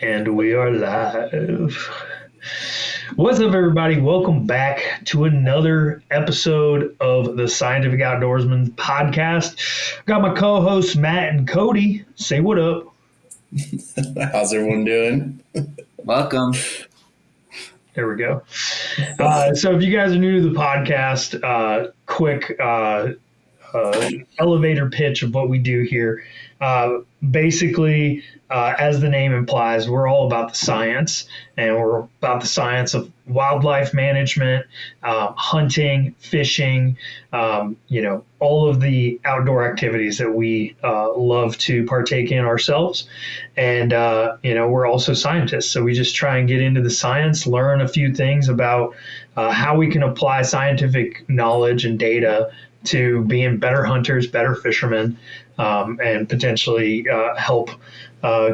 And we are live. What's up, everybody? Welcome back to another episode of the Scientific Outdoorsman podcast. Got my co-hosts Matt and Cody. Say what up. How's everyone doing? Welcome. There we go. So if you guys are new to the podcast, quick elevator pitch of what we do here. Basically, as the name implies, we're all about the science, and we're about the science of wildlife management, hunting, fishing, all of the outdoor activities that we love to partake in ourselves. And, we're also scientists, so we just try and get into the science, learn a few things about how we can apply scientific knowledge and data to being better hunters, better fishermen, and potentially help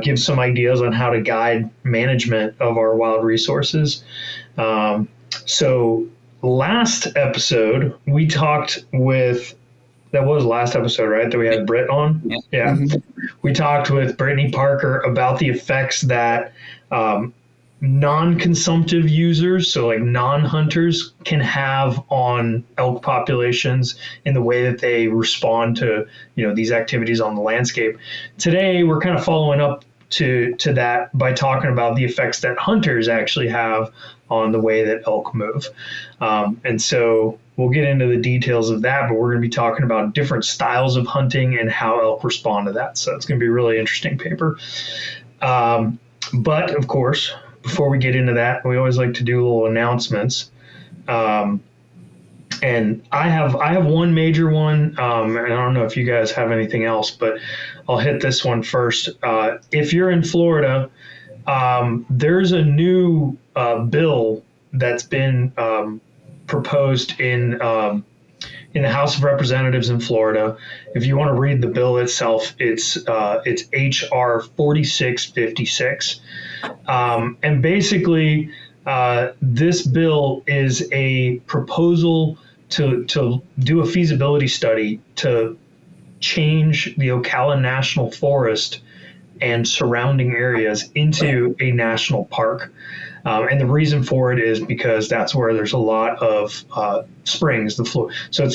give some ideas on how to guide management of our wild resources. So last episode, we talked with, that was last episode, right? That we had Britt on? Yeah. Mm-hmm. We talked with Brittany Parker about the effects that non-consumptive users, so like non-hunters, can have on elk populations in the way that they respond to these activities on the landscape. Today we're kind of following up to that by talking about the effects that hunters actually have on the way that elk move. And so we'll get into the details of that, but we're going to be talking about different styles of hunting and how elk respond to that. So it's going to be a really interesting paper. But of course, before we get into that, we always like to do little announcements. And I have one major one, and I don't know if you guys have anything else, but I'll hit this one first. If you're in Florida, there's a new bill that's been proposed in the House of Representatives in Florida. If you want to read the bill itself, it's HR 4656. And basically, this bill is a proposal to do a feasibility study to change the Ocala National Forest and surrounding areas into a national park. And the reason for it is because that's where there's a lot of springs. So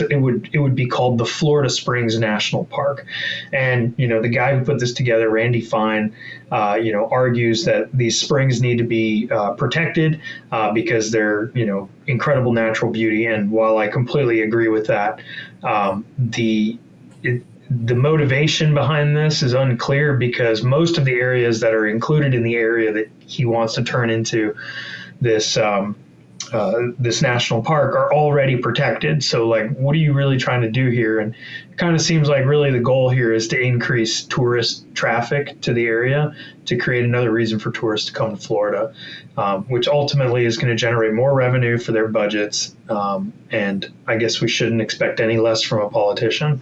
it would be called the Florida Springs National Park. And the guy who put this together, Randy Fine, argues that these springs need to be protected because they're incredible natural beauty. And while I completely agree with that, the motivation behind this is unclear, because most of the areas that are included in the area that he wants to turn into this this national park are already protected. So what are you really trying to do here? And it kind of seems like really the goal here is to increase tourist traffic to the area, to create another reason for tourists to come to Florida, which ultimately is going to generate more revenue for their budgets. And I guess we shouldn't expect any less from a politician.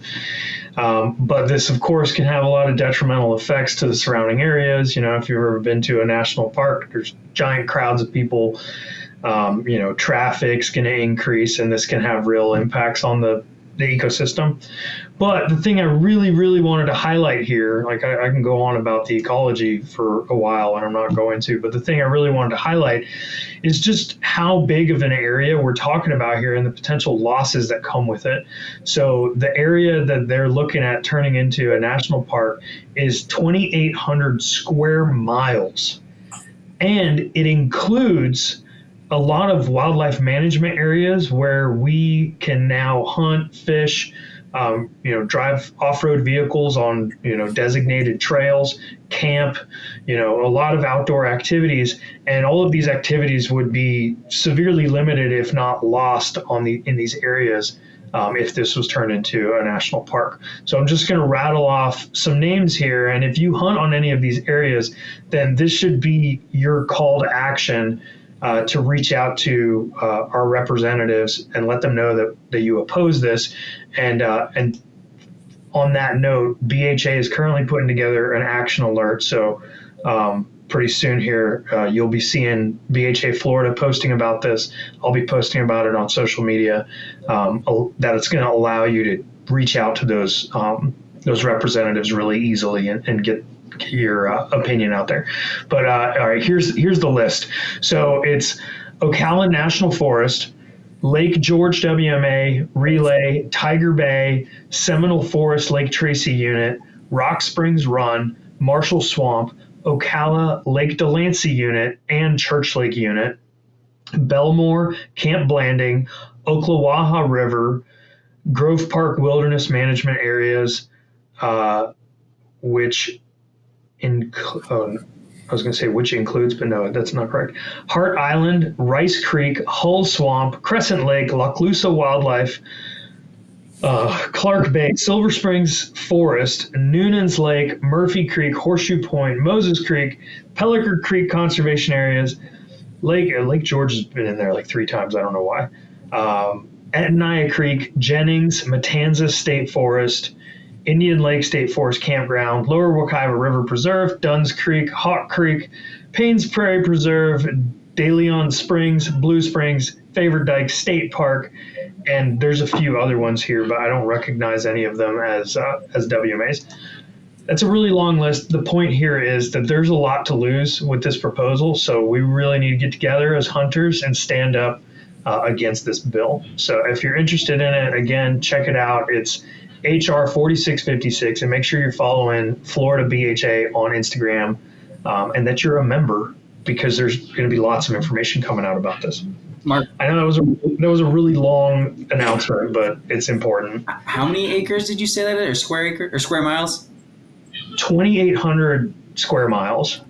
But this, of course, can have a lot of detrimental effects to the surrounding areas. If you've ever been to a national park, there's giant crowds of people. Traffic's going to increase, and this can have real impacts on the ecosystem. But the thing I really, really wanted to highlight here, I can go on about the ecology for a while, and I'm not going to, but the thing I really wanted to highlight is just how big of an area we're talking about here and the potential losses that come with it. So the area that they're looking at turning into a national park is 2,800 square miles. And it includes a lot of wildlife management areas where we can now hunt, fish, drive off-road vehicles on, designated trails, camp, a lot of outdoor activities. And all of these activities would be severely limited, if not lost, in these areas if this was turned into a national park. So I'm just going to rattle off some names here. And if you hunt on any of these areas, then this should be your call to action to reach out to our representatives and let them know that you oppose this. And on that note, BHA is currently putting together an action alert. So pretty soon here, you'll be seeing BHA Florida posting about this. I'll be posting about it on social media, that it's going to allow you to reach out to those representatives really easily and get get your opinion out there. But all right, here's the list. So it's Ocala National Forest, Lake George WMA, Relay, Tiger Bay, Seminole Forest Lake Tracy Unit, Rock Springs Run, Marshall Swamp, Ocala Lake Delancey Unit, and Church Lake Unit, Belmore, Camp Blanding, Ocklawaha River, Grove Park Wilderness Management Areas, which I was going to say which includes, but no, that's not correct. Hart Island, Rice Creek, Hull Swamp, Crescent Lake, Loclusa Wildlife, Clark Bay, Silver Springs Forest, Noonan's Lake, Murphy Creek, Horseshoe Point, Moses Creek, Pelican Creek Conservation Areas. Lake George has been in there like 3 times. I don't know why. Atania Creek, Jennings, Matanzas State Forest, Indian Lake State Forest Campground, Lower Wekiva River Preserve, Dunn's Creek, Hawk Creek, Paynes Prairie Preserve, De Leon Springs, Blue Springs, Favorite Dike State Park, and there's a few other ones here, but I don't recognize any of them as WMAs. That's a really long list. The point here is that there's a lot to lose with this proposal, so we really need to get together as hunters and stand up against this bill. So if you're interested in it, again, check it out. It's HR 4656, and make sure you're following Florida BHA on Instagram, and that you're a member, because there's going to be lots of information coming out about this. Mark, I know that was a really long announcement, but it's important. how many acres did you say that is, or square miles? 2,800 square miles.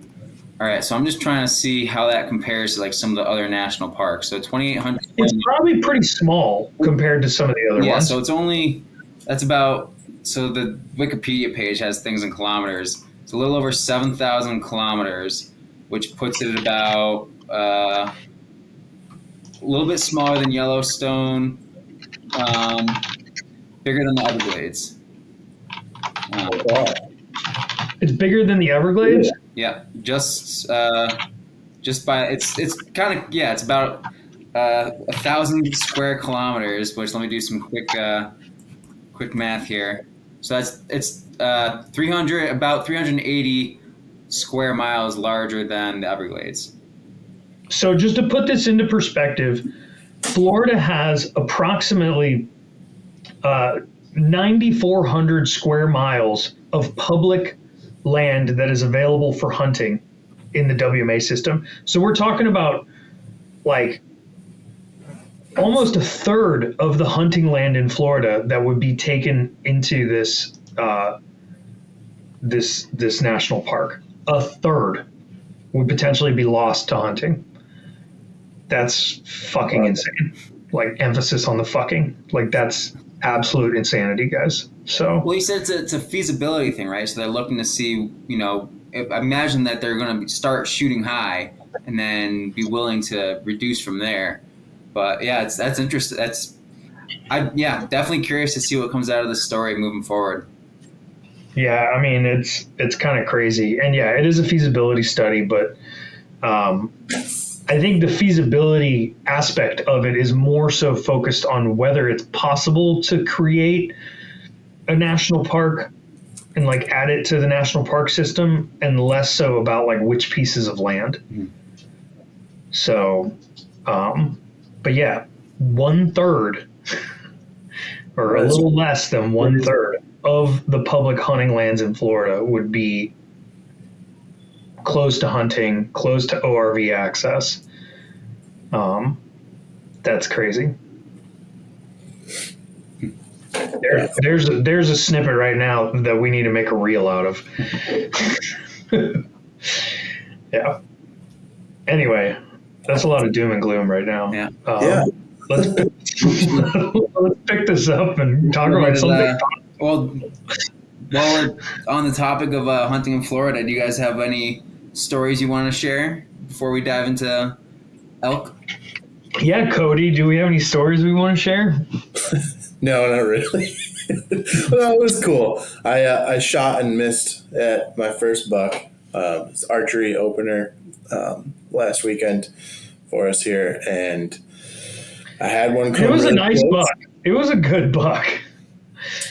All right, so I'm just trying to see how that compares to like some of the other national parks. So 2,800. It's probably pretty small compared to some of the other ones. Yeah, so that's about, so the Wikipedia page has things in kilometers. It's a little over 7,000 kilometers, which puts it at about a little bit smaller than Yellowstone, bigger than the Everglades. It's bigger than the Everglades? Yeah, just by it's kind of, yeah, it's about 1,000 square kilometers. Which, let me do some quick math here. So it's 380 square miles larger than the Everglades. So just to put this into perspective, Florida has approximately 9,400 square miles of public land that is available for hunting in the WMA system. So we're talking about like almost a third of the hunting land in Florida that would be taken into this this national park. A third would potentially be lost to hunting. That's fucking insane. Like, emphasis on the fucking. Like, that's absolute insanity, guys. So, well, you said it's a feasibility thing, right? So they're looking to see, I imagine that they're going to start shooting high and then be willing to reduce from there. But yeah, that's interesting. Definitely curious to see what comes out of the story moving forward. Yeah, I mean, it's kind of crazy, and yeah, it is a feasibility study, but I think the feasibility aspect of it is more so focused on whether it's possible to create a national park and like add it to the national park system, and less so about like which pieces of land. Mm. So, but yeah, 1/3 or a little less than 1/3 of the public hunting lands in Florida would be close to hunting, close to ORV access. That's crazy. There's a snippet right now that we need to make a reel out of. Yeah. Anyway, that's a lot of doom and gloom right now. Yeah. Let's pick this up and talk about something. Well, while we're on the topic of hunting in Florida, do you guys have any stories you want to share before we dive into elk? Yeah, Cody, do we have any stories we want to share? No, not really. Well, it was cool. I shot and missed at my first buck. It's archery opener last weekend for us here, and I had one come. It was really a nice close. buck. It was a good buck.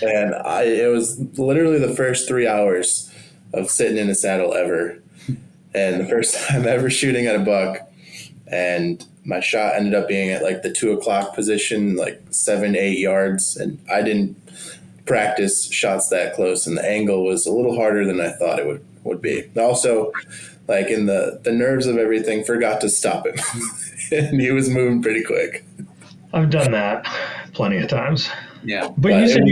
And it was literally the first 3 hours of sitting in a saddle ever. And the first time ever shooting at a buck, and my shot ended up being at like the 2 o'clock position, like 7-8 yards. And I didn't practice shots that close, and the angle was a little harder than I thought it would be. Also, like in the nerves of everything, forgot to stop him. And he was moving pretty quick. I've done that plenty of times. Yeah. But you said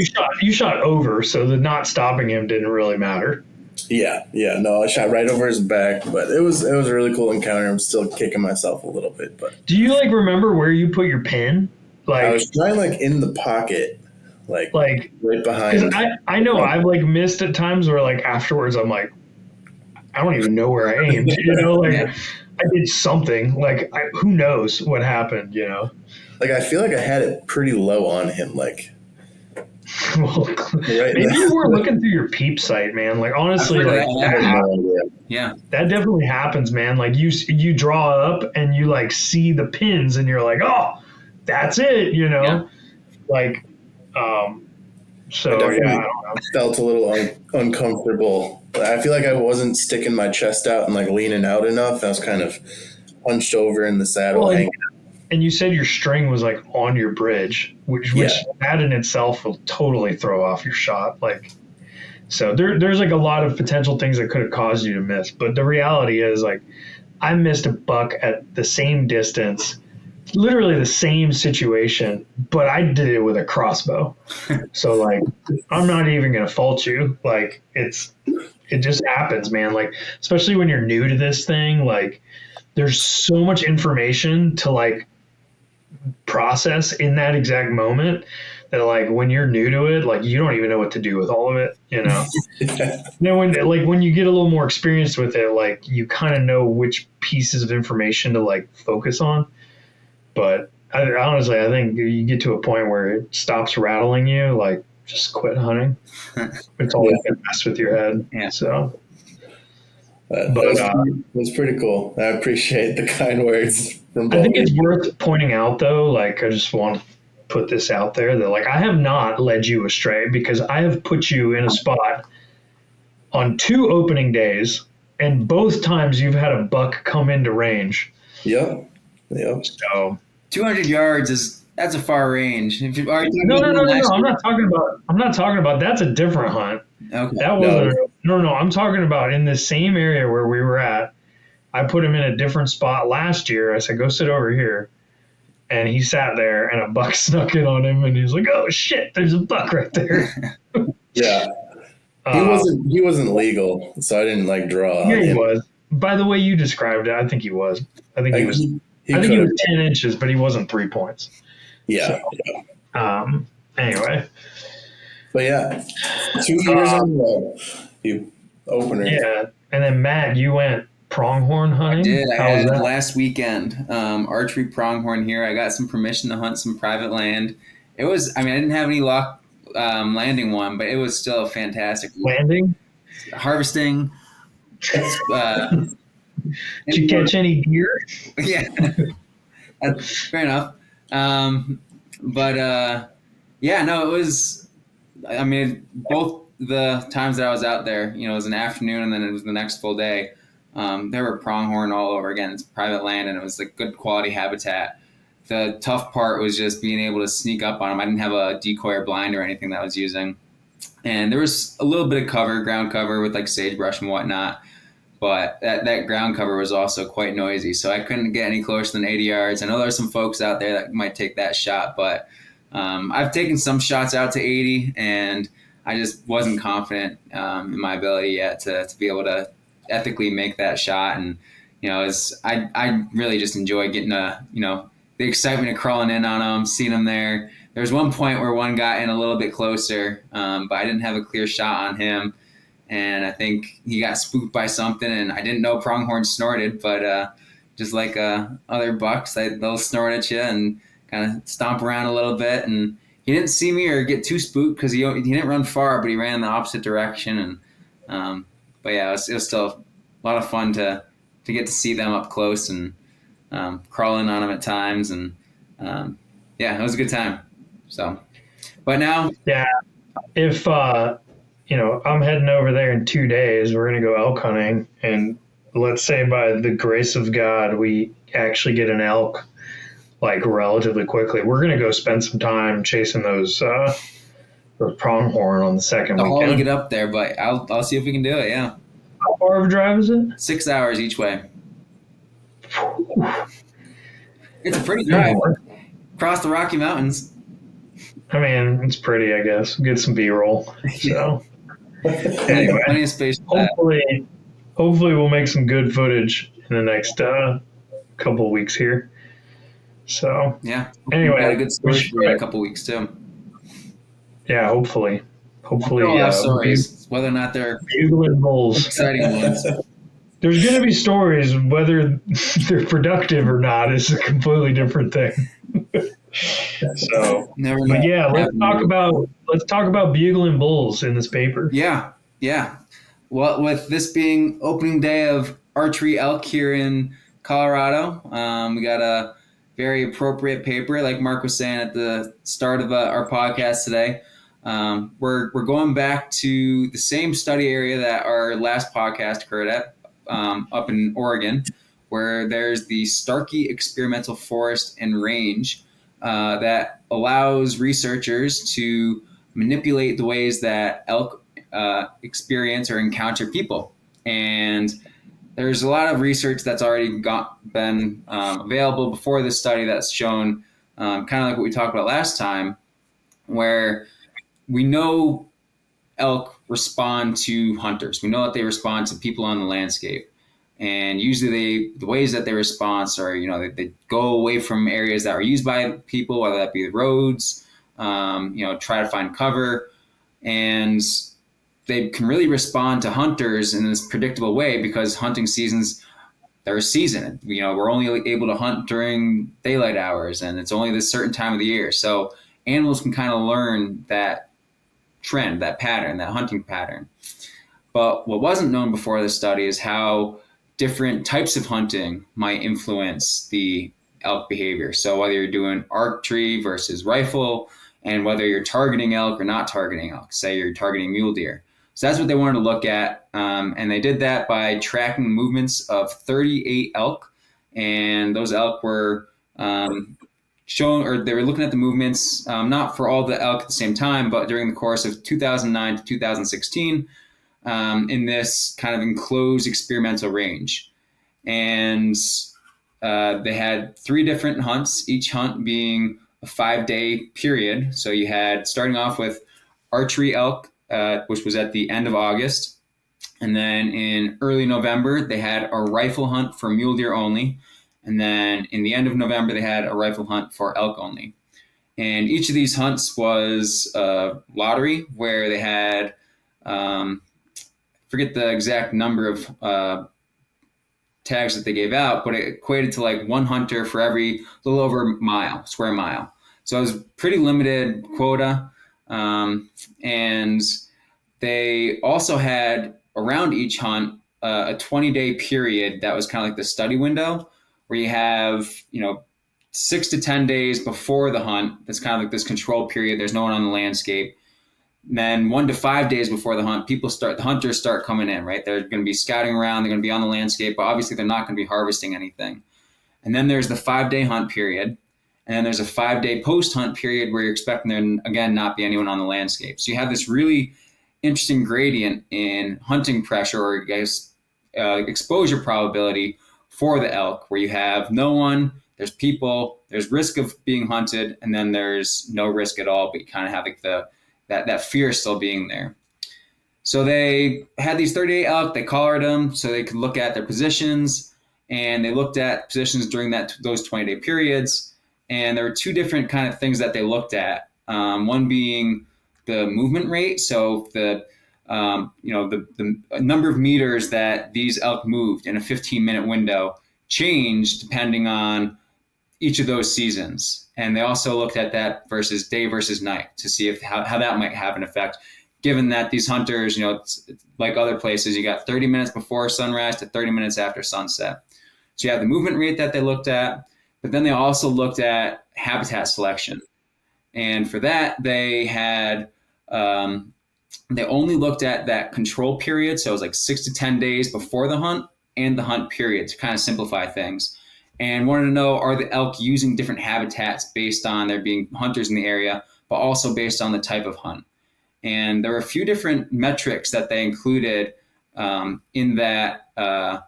you shot over, so the not stopping him didn't really matter. Yeah. No, I shot right over his back, but it was a really cool encounter. I'm still kicking myself a little bit, but do you like remember where you put your pin? Like I was trying like in the pocket, like right behind. Because I know I've like missed at times where like afterwards I'm like, I don't even know where I aimed. You know, like I did something. Like who knows what happened? You know. Like I feel like I had it pretty low on him, like. Well, maybe you were looking through your peep sight, man. Like honestly, like that definitely happens, man. Like you draw up and you like see the pins and you're like, oh, that's it, you know. Like, so I don't know. Felt a little uncomfortable. I feel like I wasn't sticking my chest out and like leaning out enough. I was kind of hunched over in the saddle, hanging out. And you said your string was like on your bridge, which that in itself will totally throw off your shot. Like, so there's like a lot of potential things that could have caused you to miss. But the reality is, like, I missed a buck at the same distance, literally the same situation, but I did it with a crossbow. So like, I'm not even gonna fault you. Like, it just happens, man. Like, especially when you're new to this thing, like, there's so much information to like process in that exact moment that like when you're new to it, like you don't even know what to do with all of it, you know. Then when you get a little more experienced with it, like you kind of know which pieces of information to like focus on. But honestly, I think you get to a point where it stops rattling you, like just quit hunting. It's always gonna mess with your head. Yeah. So but it was pretty cool. I appreciate the kind words from both. I think it's worth pointing out, though, like I just want to put this out there, that like I have not led you astray, because I have put you in a spot on 2 opening days, and both times you've had a buck come into range. Yep. So 200 yards that's a far range. No. I'm not talking about. That's a different hunt. Okay. That wasn't. No. I'm talking about in the same area where we were at. I put him in a different spot last year. I said, go sit over here. And he sat there and a buck snuck in on him and he was like, oh shit, there's a buck right there. Yeah. He wasn't legal, so I didn't like draw. Yeah, he was. By the way you described it, I think he was. I think he was 10 inches, but he wasn't 3 points. Yeah. So, anyway. But yeah, 2 years on you opener. Yeah. And then Matt, you went pronghorn hunting? I did. I had last weekend, archery pronghorn here. I got some permission to hunt some private land. It was, I didn't have any luck landing one, but it was still fantastic. Landing? Harvesting. Did you catch any deer? Yeah. Fair enough. It was, both the times that I was out there, it was an afternoon and then it was the next full day. There were pronghorn all over. Again, it's private land and it was like good quality habitat. The tough part was just being able to sneak up on them. I didn't have a decoy or blind or anything that I was using. And there was a little bit of cover, ground cover with like sagebrush and whatnot. But that ground cover was also quite noisy. So I couldn't get any closer than 80 yards. I know there's some folks out there that might take that shot, but I've taken some shots out to 80 and I just wasn't confident in my ability yet to be able to ethically make that shot. And, I really just enjoy getting the excitement of crawling in on them, seeing them there. There was one point where one got in a little bit closer, but I didn't have a clear shot on him. And I think he got spooked by something, and I didn't know pronghorn snorted, but just like other bucks, they'll snort at you and kind of stomp around a little bit. And he didn't see me or get too spooked because he didn't run far, but he ran in the opposite direction. And it was still a lot of fun to get to see them up close and crawl in on them at times. And it was a good time. So, but now, yeah, if I'm heading over there in 2 days. We're going to go elk hunting. And let's say by the grace of God, we actually get an elk like relatively quickly. We're going to go spend some time chasing those pronghorn on the second I'll weekend. get up there, but I'll see if we can do it. Yeah. How far of a drive is it? 6 hours each way. It's a pretty drive. Across the Rocky Mountains. I mean, it's pretty, I guess. Get some B-roll. So, anyway, plenty of space. Hopefully we'll make some good footage in the next couple of weeks here. So, yeah. Anyway, got a good story for in a couple of weeks too. Yeah, hopefully, stories, whether or not they're bugling bulls, exciting ones. There's going to be stories. Whether they're productive or not is a completely different thing. So, but yeah, let's talk about bugling bulls in this paper. Yeah. Well, with this being opening day of archery elk here in Colorado, we got a very appropriate paper, like Mark was saying at the start of our podcast today. We're going back to the same study area that our last podcast occurred at, up in Oregon, where there's the Starkey Experimental Forest and Range that allows researchers to manipulate the ways that elk experience or encounter people. And there's a lot of research that's already been available before this study that's shown kind of like what we talked about last time, where we know elk respond to hunters. We know that they respond to people on the landscape. And usually the ways that they respond are, they go away from areas that are used by people, whether that be the roads, try to find cover. And they can really respond to hunters in this predictable way because hunting seasons, they're a season. We're only able to hunt during daylight hours, and it's only this certain time of the year. So animals can kind of learn that trend, that pattern, that hunting pattern. But what wasn't known before this study is how different types of hunting might influence the elk behavior. So whether you're doing archery versus rifle, and whether you're targeting elk or not targeting elk, say you're targeting mule deer. So that's what they wanted to look at. And they did that by tracking the movements of 38 elk. And those elk were shown, or they were looking at the movements, not for all the elk at the same time, but during the course of 2009 to 2016 in this kind of enclosed experimental range. And they had 3 different hunts, each hunt being a 5-day period. So you had starting off with archery elk, which was at the end of August. And then in early November, they had a rifle hunt for mule deer only. And then in the end of November, they had a rifle hunt for elk only. And each of these hunts was a lottery where they had, forget the exact number of tags that they gave out, but it equated to like one hunter for every little over square mile. So it was pretty limited quota. And they also had around each hunt a 20-day period that was kind of like the study window, where you have 6 to 10 days before the hunt. That's kind of like this control period. There's no one on the landscape. And then 1 to 5 days before the hunt, the hunters start coming in, right? They're going to be scouting around. They're going to be on the landscape, but obviously they're not going to be harvesting anything. And then there's the 5-day hunt period. And then there's a 5-day post-hunt period where you're expecting there, again, not be anyone on the landscape. So you have this really interesting gradient in hunting pressure, or I guess exposure probability for the elk, where you have no one, there's people, there's risk of being hunted, and then there's no risk at all, but you kind of have like that fear still being there. So they had these 38 elk, they collared them so they could look at their positions, and they looked at positions during those 20-day periods. And there were 2 different kind of things that they looked at. One being the movement rate, so the number of meters that these elk moved in a 15-minute window changed depending on each of those seasons. And they also looked at that versus day versus night to see how that might have an effect, given that these hunters, it's like other places, you got 30 minutes before sunrise to 30 minutes after sunset. So you have the movement rate that they looked at, but then they also looked at habitat selection. And for that, they had they only looked at that control period. So it was like 6 to 10 days before the hunt and the hunt period to kind of simplify things. And wanted to know, are the elk using different habitats based on there being hunters in the area, but also based on the type of hunt? And there were a few different metrics that they included in that the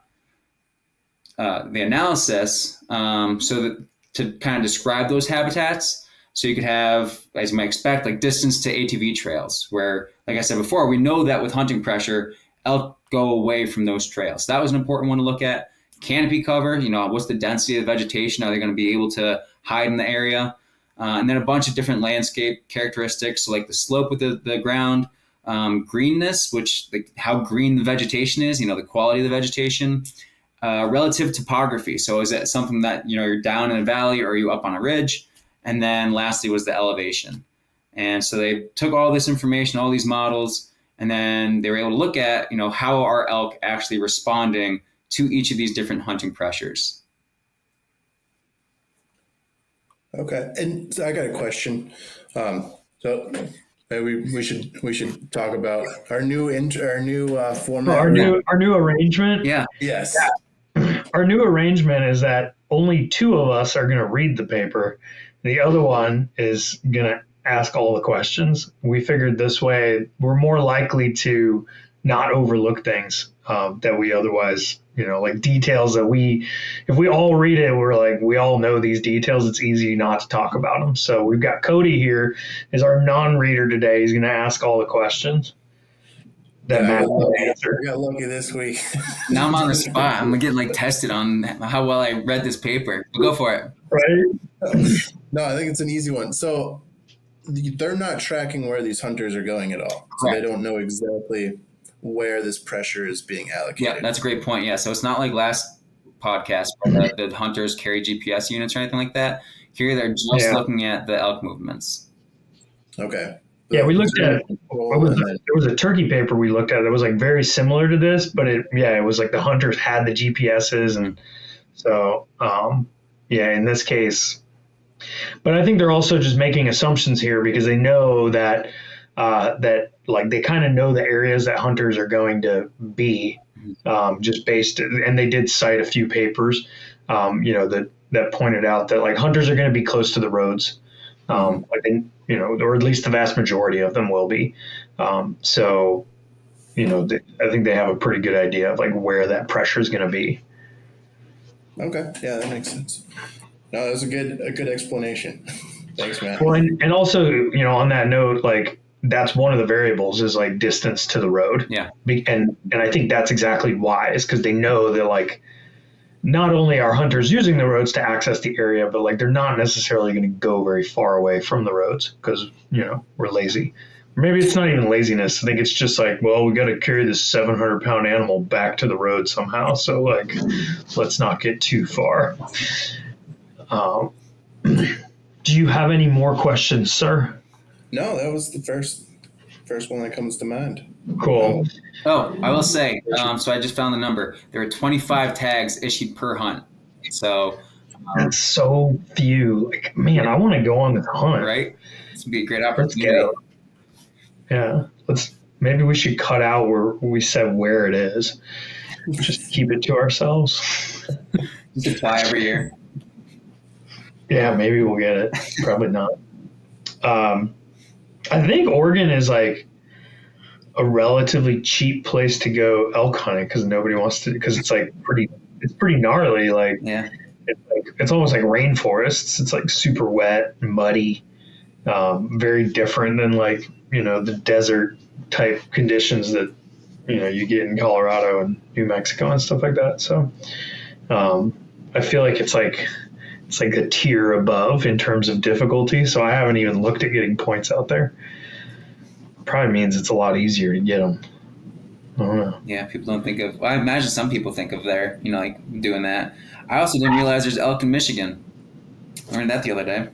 analysis, so that to kind of describe those habitats. So you could have, as you might expect, like distance to ATV trails, where, like I said before, we know that with hunting pressure, elk go away from those trails. That was an important one to look at. Canopy cover, what's the density of the vegetation? Are they going to be able to hide in the area? And then a bunch of different landscape characteristics, so like the slope of the ground, greenness, which like how green the vegetation is, the quality of the vegetation, relative topography. So is it something that, you're down in a valley or are you up on a ridge? And then lastly was the elevation. And so they took all this information, all these models, and then they were able to look at, how are elk actually responding to each of these different hunting pressures. Okay, and so I got a question. So maybe we should talk about our new format. Our new arrangement. Yeah. Yes. Our new arrangement is that only two of us are going to read the paper. The other one is going to ask all the questions. We figured this way we're more likely to not overlook things that we otherwise, like details that if we all read it, we're like, we all know these details. It's easy not to talk about them. So we've got Cody here as our non-reader today. He's going to ask all the questions that Matt will answer. I got lucky this week. Now I'm on the spot. I'm getting tested on how well I read this paper. But go for it. Right? No, I think it's an easy one. So they're not tracking where these hunters are going at all. So Correct. They don't know exactly where this pressure is being allocated. Yeah, that's a great point. Yeah, so it's not like last podcast where the hunters carry GPS units or anything like that. Here they're just looking at the elk movements. Okay. Yeah, we looked at there was a turkey paper we looked at that was very similar to this, but it was like the hunters had the GPSs, and so in this case. But I think they're also just making assumptions here because they know that they kind of know the areas that hunters are going to be, just based, and they did cite a few papers, that pointed out that hunters are going to be close to the roads, or at least the vast majority of them will be. So, I think they have a pretty good idea of where that pressure is going to be. Okay, yeah, that makes sense. No, that was a good explanation. Thanks, Matt. Well, and also, on that note, that's one of the variables is distance to the road. Yeah. And I think that's exactly why, is because they know that not only are hunters using the roads to access the area, but they're not necessarily going to go very far away from the roads because, we're lazy. Or maybe it's not even laziness. I think it's just we got to carry this 700-pound animal back to the road somehow. So let's not get too far. Do you have any more questions, sir? No, that was the first one that comes to mind. Cool. Oh, I will say, so I just found the number. There are 25 tags issued per hunt. So that's so few. Man, I want to go on this hunt. Right? This would be a great opportunity. Let's go. Yeah. Maybe we should cut out where we said where it is. Just keep it to ourselves. Just apply every year. Yeah, maybe we'll get it. Probably not. I think Oregon is a relatively cheap place to go elk hunting because nobody wants to, because it's pretty gnarly. It's almost like rainforests. It's super wet and muddy, very different than the desert type conditions that you get in Colorado and New Mexico and stuff like that. So I feel like it's a tier above in terms of difficulty. So I haven't even looked at getting points out there. Probably means it's a lot easier to get them. I don't know. Yeah, people don't think of. Well, I imagine some people think of there, doing that. I also didn't realize there's elk in Michigan. I learned that the other day.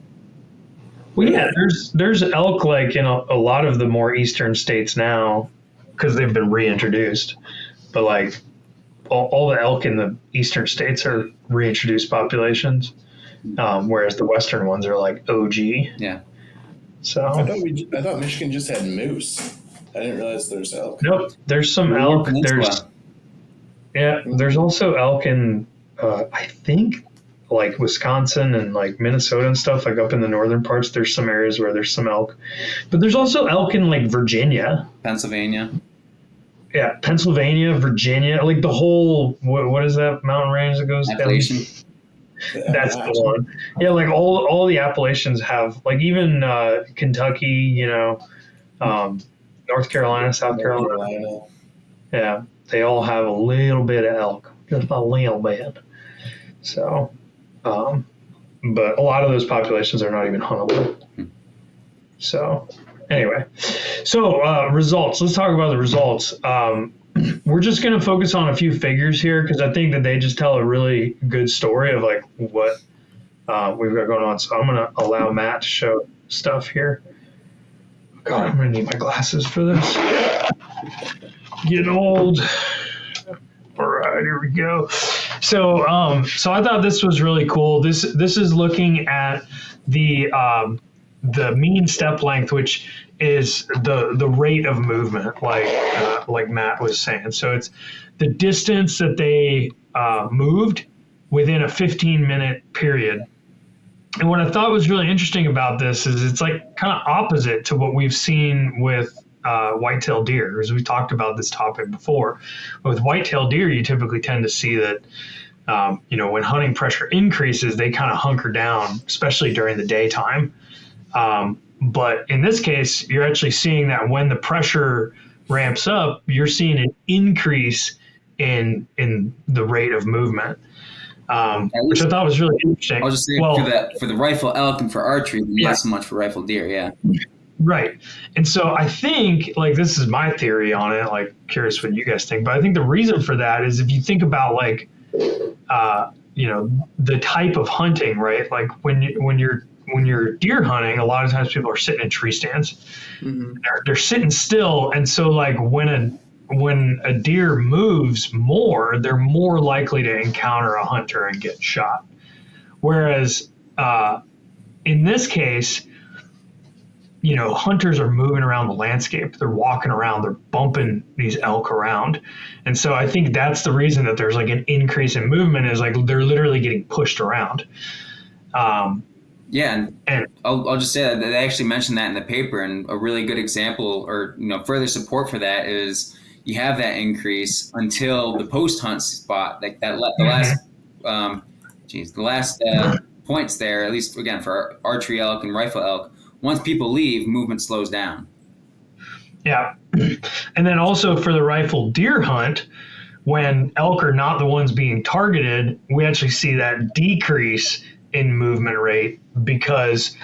Well, yeah, there's elk in a lot of the more eastern states now because they've been reintroduced. But all the elk in the eastern states are reintroduced populations. Whereas the western ones are OG. Yeah. So I thought Michigan just had moose. I didn't realize there's elk. Nope. There's some elk. There's also elk in, I think, like Wisconsin and like Minnesota and stuff, like up in the northern parts. There's some areas where there's some elk, but there's also elk in like Virginia, Pennsylvania. Yeah, Pennsylvania, Virginia, like the whole what is that mountain range that goes Appalachian. down? That's the one. Yeah, like all the Appalachians have, like even Kentucky, North Carolina, South Carolina. Yeah, they all have a little bit of elk, just a little bit. So, but a lot of those populations are not even huntable. So, anyway, results. Let's talk about the results. We're just going to focus on a few figures here because I think that they just tell a really good story of like what we've got going on. So I'm going to allow Matt to show stuff here. God, I'm going to need my glasses for this. Getting old. All right, here we go. So I thought this was really cool. This is looking at the mean step length, which is the rate of movement, like Matt was saying. So it's the distance that they moved within a 15-minute period. And what I thought was really interesting about this is it's like kind of opposite to what we've seen with white-tailed deer, as we talked about this topic before. With white-tailed deer, you typically tend to see that, when hunting pressure increases, they kind of hunker down, especially during the daytime. But in this case, you're actually seeing that when the pressure ramps up, you're seeing an increase in the rate of movement, which I thought was really interesting. I'll just say for the rifle elk and for archery, not so much for rifle deer, yeah. Right. And so I think, like, this is my theory on it, like, curious what you guys think, but I think the reason for that is if you think about, like, the type of hunting, right? Like when you're deer hunting, a lot of times people are sitting in tree stands. Mm-hmm. They're sitting still. And so like when a deer moves more, they're more likely to encounter a hunter and get shot. Whereas in this case, hunters are moving around the landscape. They're walking around. They're bumping these elk around. And so I think that's the reason that there's like an increase in movement is like they're literally getting pushed around. Yeah, and I'll just say that they actually mentioned that in the paper, and a really good example or further support for that is you have that increase until the post hunt spot, like that the last points there, at least again for archery elk and rifle elk. Once people leave, movement slows down. Yeah, and then also for the rifle deer hunt, when elk are not the ones being targeted, we actually see that decrease in movement rate because,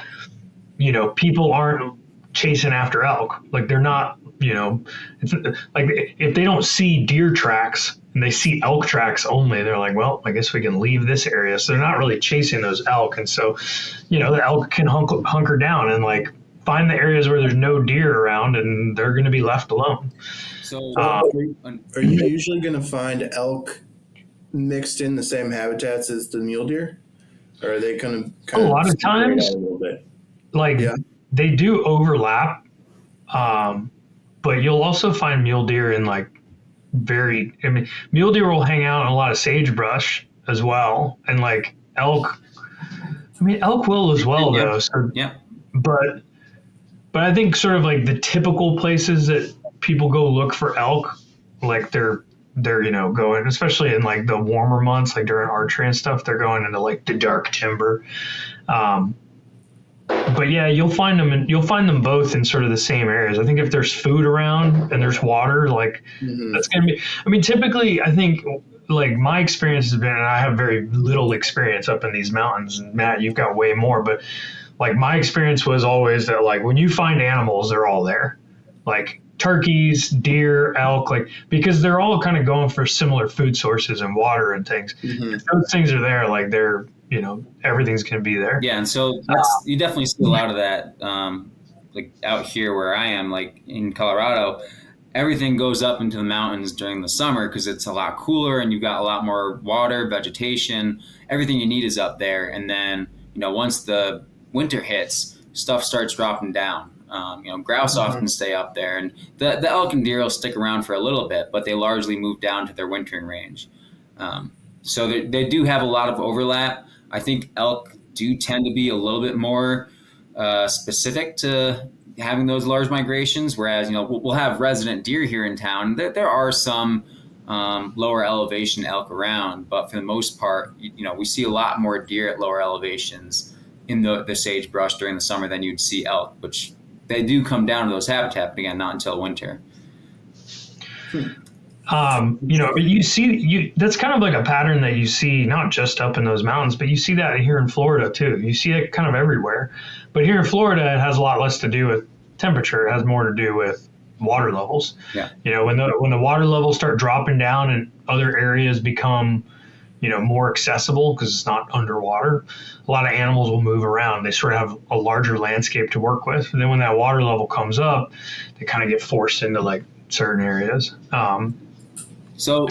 people aren't chasing after elk. Like they're not, like if they don't see deer tracks and they see elk tracks only, they're like, well, I guess we can leave this area. So they're not really chasing those elk. And so, the elk can hunker down and like find the areas where there's no deer around and they're going to be left alone. So are you usually going to find elk mixed in the same habitats as the mule deer? Or are they kind of a lot of times, a little bit? Like they do overlap, but you'll also find mule deer in like mule deer will hang out in a lot of sagebrush as well, and like elk. Elk will as well though. So, but I think sort of like the typical places that people go look for elk, like they're going, especially in like the warmer months, like during archery and stuff, they're going into like the dark timber. But yeah, you'll find them both in sort of the same areas. I think if there's food around and there's water, like that's going to be, typically I think like my experience has been, and I have very little experience up in these mountains, and Matt, you've got way more, but like my experience was always that like when you find animals, they're all there. Like turkeys, deer, elk, like because they're all kind of going for similar food sources and water and things. Mm-hmm. If those things are there, like they're, everything's going to be there. Yeah. And so you definitely see a lot of that, like out here where I am, like in Colorado, everything goes up into the mountains during the summer because it's a lot cooler and you've got a lot more water, vegetation, everything you need is up there. And then, once the winter hits, stuff starts dropping down. Grouse often stay up there, and the elk and deer will stick around for a little bit, but they largely move down to their wintering range. So they do have a lot of overlap. I think elk do tend to be a little bit more specific to having those large migrations, whereas we'll have resident deer here in town. There are some lower elevation elk around, but for the most part, we see a lot more deer at lower elevations in the sagebrush during the summer than you'd see elk, which they do come down to those habitat, but again, not until winter. You see, that's kind of like a pattern that you see not just up in those mountains, but you see that here in Florida too. You see it kind of everywhere, but here in Florida, it has a lot less to do with temperature. It has more to do with water levels. Yeah. When the water levels start dropping down and other areas become, more accessible because it's not underwater, a lot of animals will move around. They sort of have a larger landscape to work with. And then when that water level comes up, they kind of get forced into like certain areas. So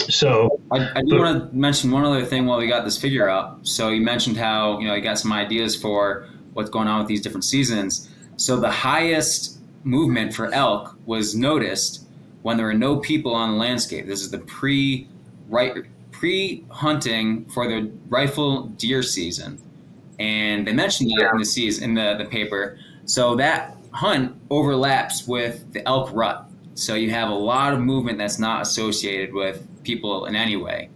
I do want to mention one other thing while we got this figure up. So you mentioned how, you got some ideas for what's going on with these different seasons. So the highest movement for elk was noticed when there were no people on the landscape. This is the pre-hunting for the rifle deer season. And they mentioned that in the paper. So that hunt overlaps with the elk rut. So you have a lot of movement that's not associated with people in any way.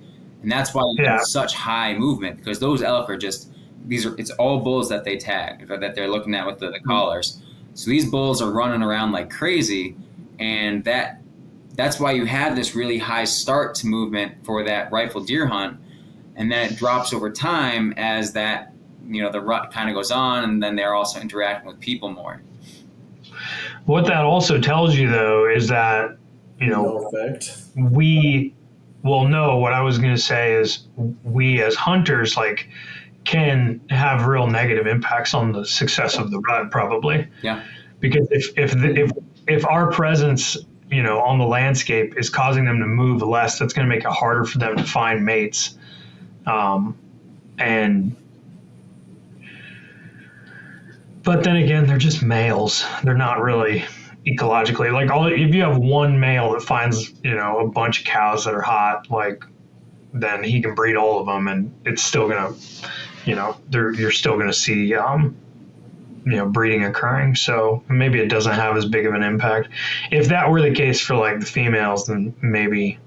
And that's why you have such high movement, because those elk are it's all bulls that they tag, that they're looking at with the collars. So these bulls are running around like crazy, and that's why you have this really high start to movement for that rifle deer hunt, and then it drops over time as that, the rut kind of goes on, and then they're also interacting with people more. What that also tells you, though, is that, No effect. what I was going to say is we as hunters, can have real negative impacts on the success of the rut, probably. Yeah. Because if our presence, on the landscape is causing them to move less, that's going to make it harder for them to find mates. But then again, they're just males. They're not really ecologically if you have one male that finds, a bunch of cows that are hot, then he can breed all of them, and it's still gonna, you're still gonna see, breeding occurring. So maybe it doesn't have as big of an impact. If that were the case for the females, then maybe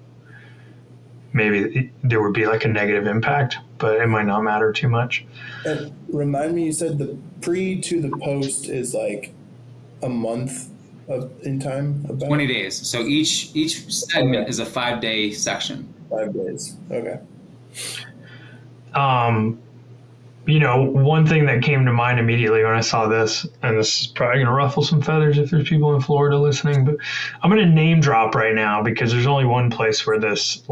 there would be a negative impact, but it might not matter too much. And remind me, you said the pre to the post is a month in time? About 20 days. So each segment is a 5-day section. 5 days. Okay. One thing that came to mind immediately when I saw this, and this is probably going to ruffle some feathers if there's people in Florida listening, but I'm going to name drop right now because there's only one place where this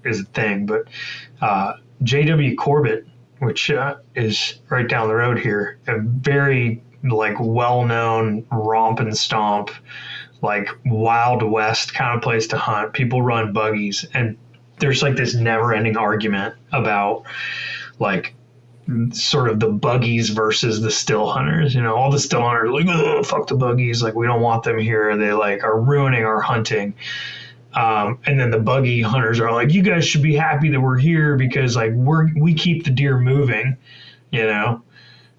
is a thing. But J.W. Corbett, which is right down the road here, a very well-known romp and stomp, Wild West kind of place to hunt. People run buggies, and there's this never-ending argument about sort of the buggies versus the still hunters. All the still hunters are oh, fuck the buggies, we don't want them here. They are ruining our hunting. And then the buggy hunters are you guys should be happy that we're here because we keep the deer moving,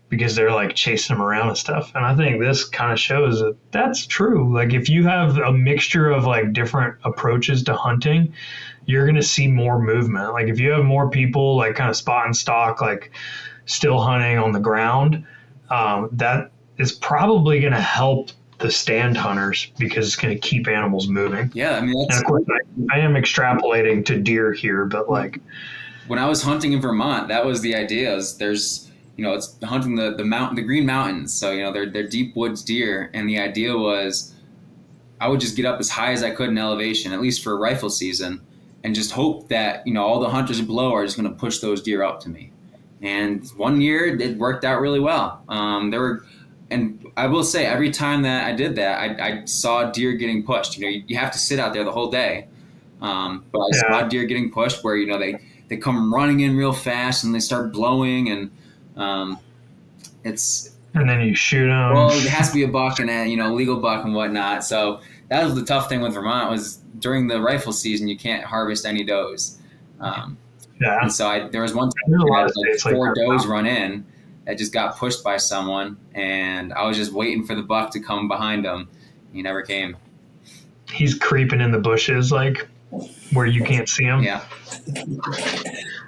because they're chasing them around and stuff. And I think this kind of shows that that's true. If you have a mixture of different approaches to hunting, you're going to see more movement. If you have more people kind of spot and stalk, still hunting on the ground, that is probably going to help the stand hunters because it's going to keep animals moving. Yeah. I mean, and of course I am extrapolating to deer here, but when I was hunting in Vermont, that was the idea. There's, it's hunting the Green Mountains. So, they're deep woods deer. And the idea was I would just get up as high as I could in elevation, at least for rifle season, and just hope that, all the hunters below are just going to push those deer up to me. And one year it worked out really well. And I will say every time that I did that, I saw deer getting pushed. You have to sit out there the whole day. But I saw deer getting pushed where, they come running in real fast and they start blowing, and it's And then you shoot them. Well, it has to be a buck and legal buck and whatnot. So that was the tough thing with Vermont was during the rifle season, you can't harvest any does. Yeah. And so there was one time There's a lot I of had like states like 4 that. does run in that just got pushed by someone, and I was just waiting for the buck to come behind him. He never came. He's creeping in the bushes, like where you can't see him. Yeah.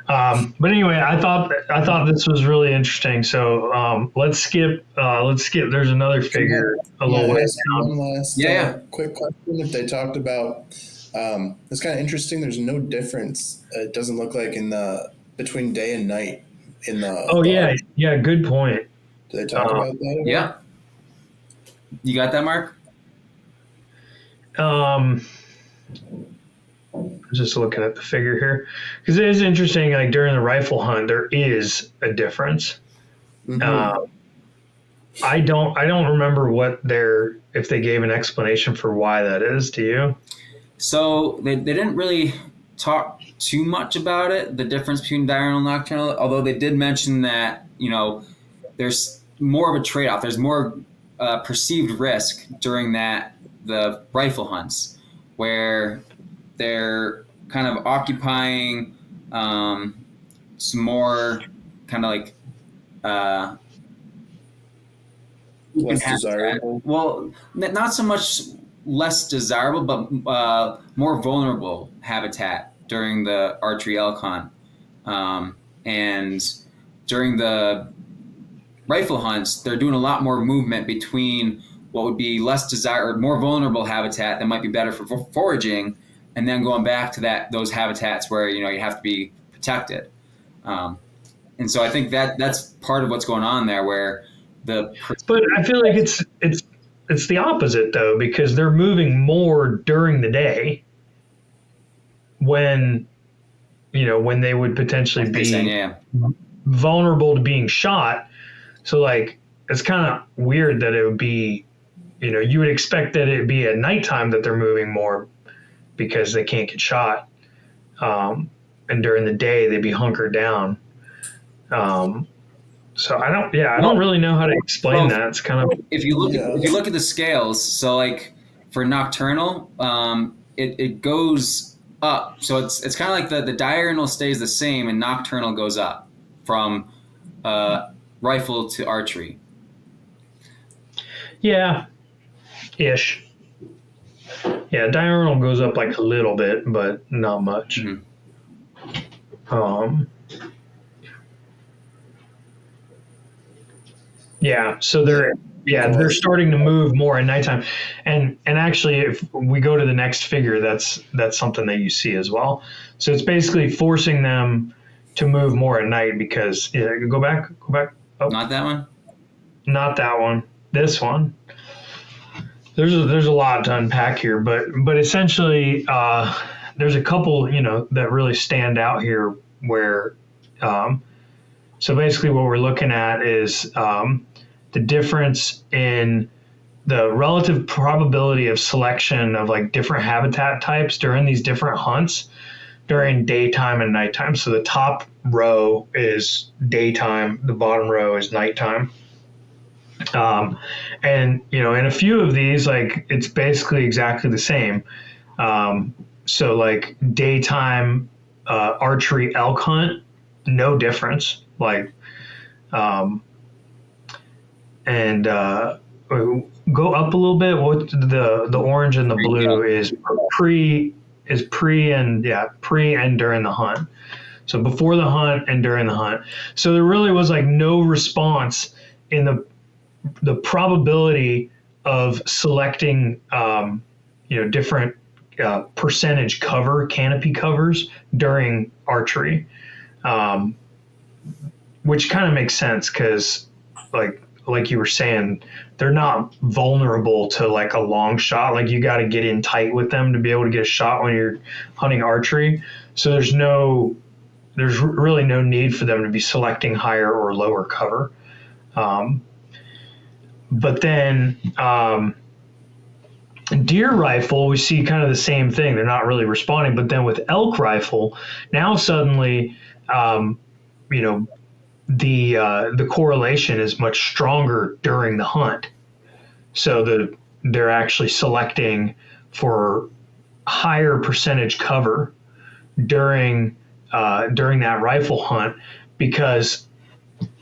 But anyway, I thought this was really interesting. So let's skip. There's another figure a little ways down. One last quick question. If they talked about, it's kind of interesting. There's no difference. It doesn't look like between day and night in the. Oh yeah, good point. Did they talk about that? Yeah. You got that, Mark? Just looking at the figure here because it is interesting. Like during the rifle hunt, there is a difference. Mm-hmm. I don't remember if they gave an explanation for why that is. Do you? So they didn't really talk too much about it, the difference between diurnal and nocturnal, although they did mention that, there's more of a trade-off. There's more perceived risk during the rifle hunts where they're kind of occupying some more kind of like less desirable. Well, not so much less desirable, but more vulnerable habitat during the archery elk hunt. And during the rifle hunts, they're doing a lot more movement between what would be less desired, more vulnerable habitat that might be better for foraging, and then going back to those habitats where you have to be protected. And so I think that's part of what's going on there, where but I feel like it's the opposite though, because they're moving more during the day when they would potentially be vulnerable to being shot. So like it's kind of weird that it would be, you would expect that it'd be at nighttime that they're moving more because they can't get shot. And during the day they'd be hunkered down. So I don't really know how to explain that. It's kind of if you look at the scales. So like for nocturnal, it goes up. So it's kind of like the diurnal stays the same and nocturnal goes up from rifle to archery. Yeah, ish. Yeah, diurnal goes up like a little bit, but not much. Mm-hmm. Yeah, so they're starting to move more at nighttime, and actually, if we go to the next figure, that's something that you see as well. So it's basically forcing them to move more at night because go back. Oh. Not that one. Not that one. This one. There's a lot to unpack here, but essentially, there's a couple that really stand out here where. So basically, what we're looking at is the difference in the relative probability of selection of like different habitat types during these different hunts during daytime and nighttime. So the top row is daytime, the bottom row is nighttime. And in a few of these, like it's basically exactly the same. So like daytime archery elk hunt, no difference. Like, and go up a little bit. What the orange and the blue is pre and during the hunt. So before the hunt and during the hunt. So there really was like no response in the probability of selecting different percentage canopy covers during archery. Which kind of makes sense because, like you were saying, they're not vulnerable to like a long shot. Like you got to get in tight with them to be able to get a shot when you're hunting archery. So there's really no need for them to be selecting higher or lower cover. But then deer rifle, we see kind of the same thing. They're not really responding. But then with elk rifle, now suddenly, the correlation is much stronger during the hunt. So they're actually selecting for higher percentage cover during that rifle hunt because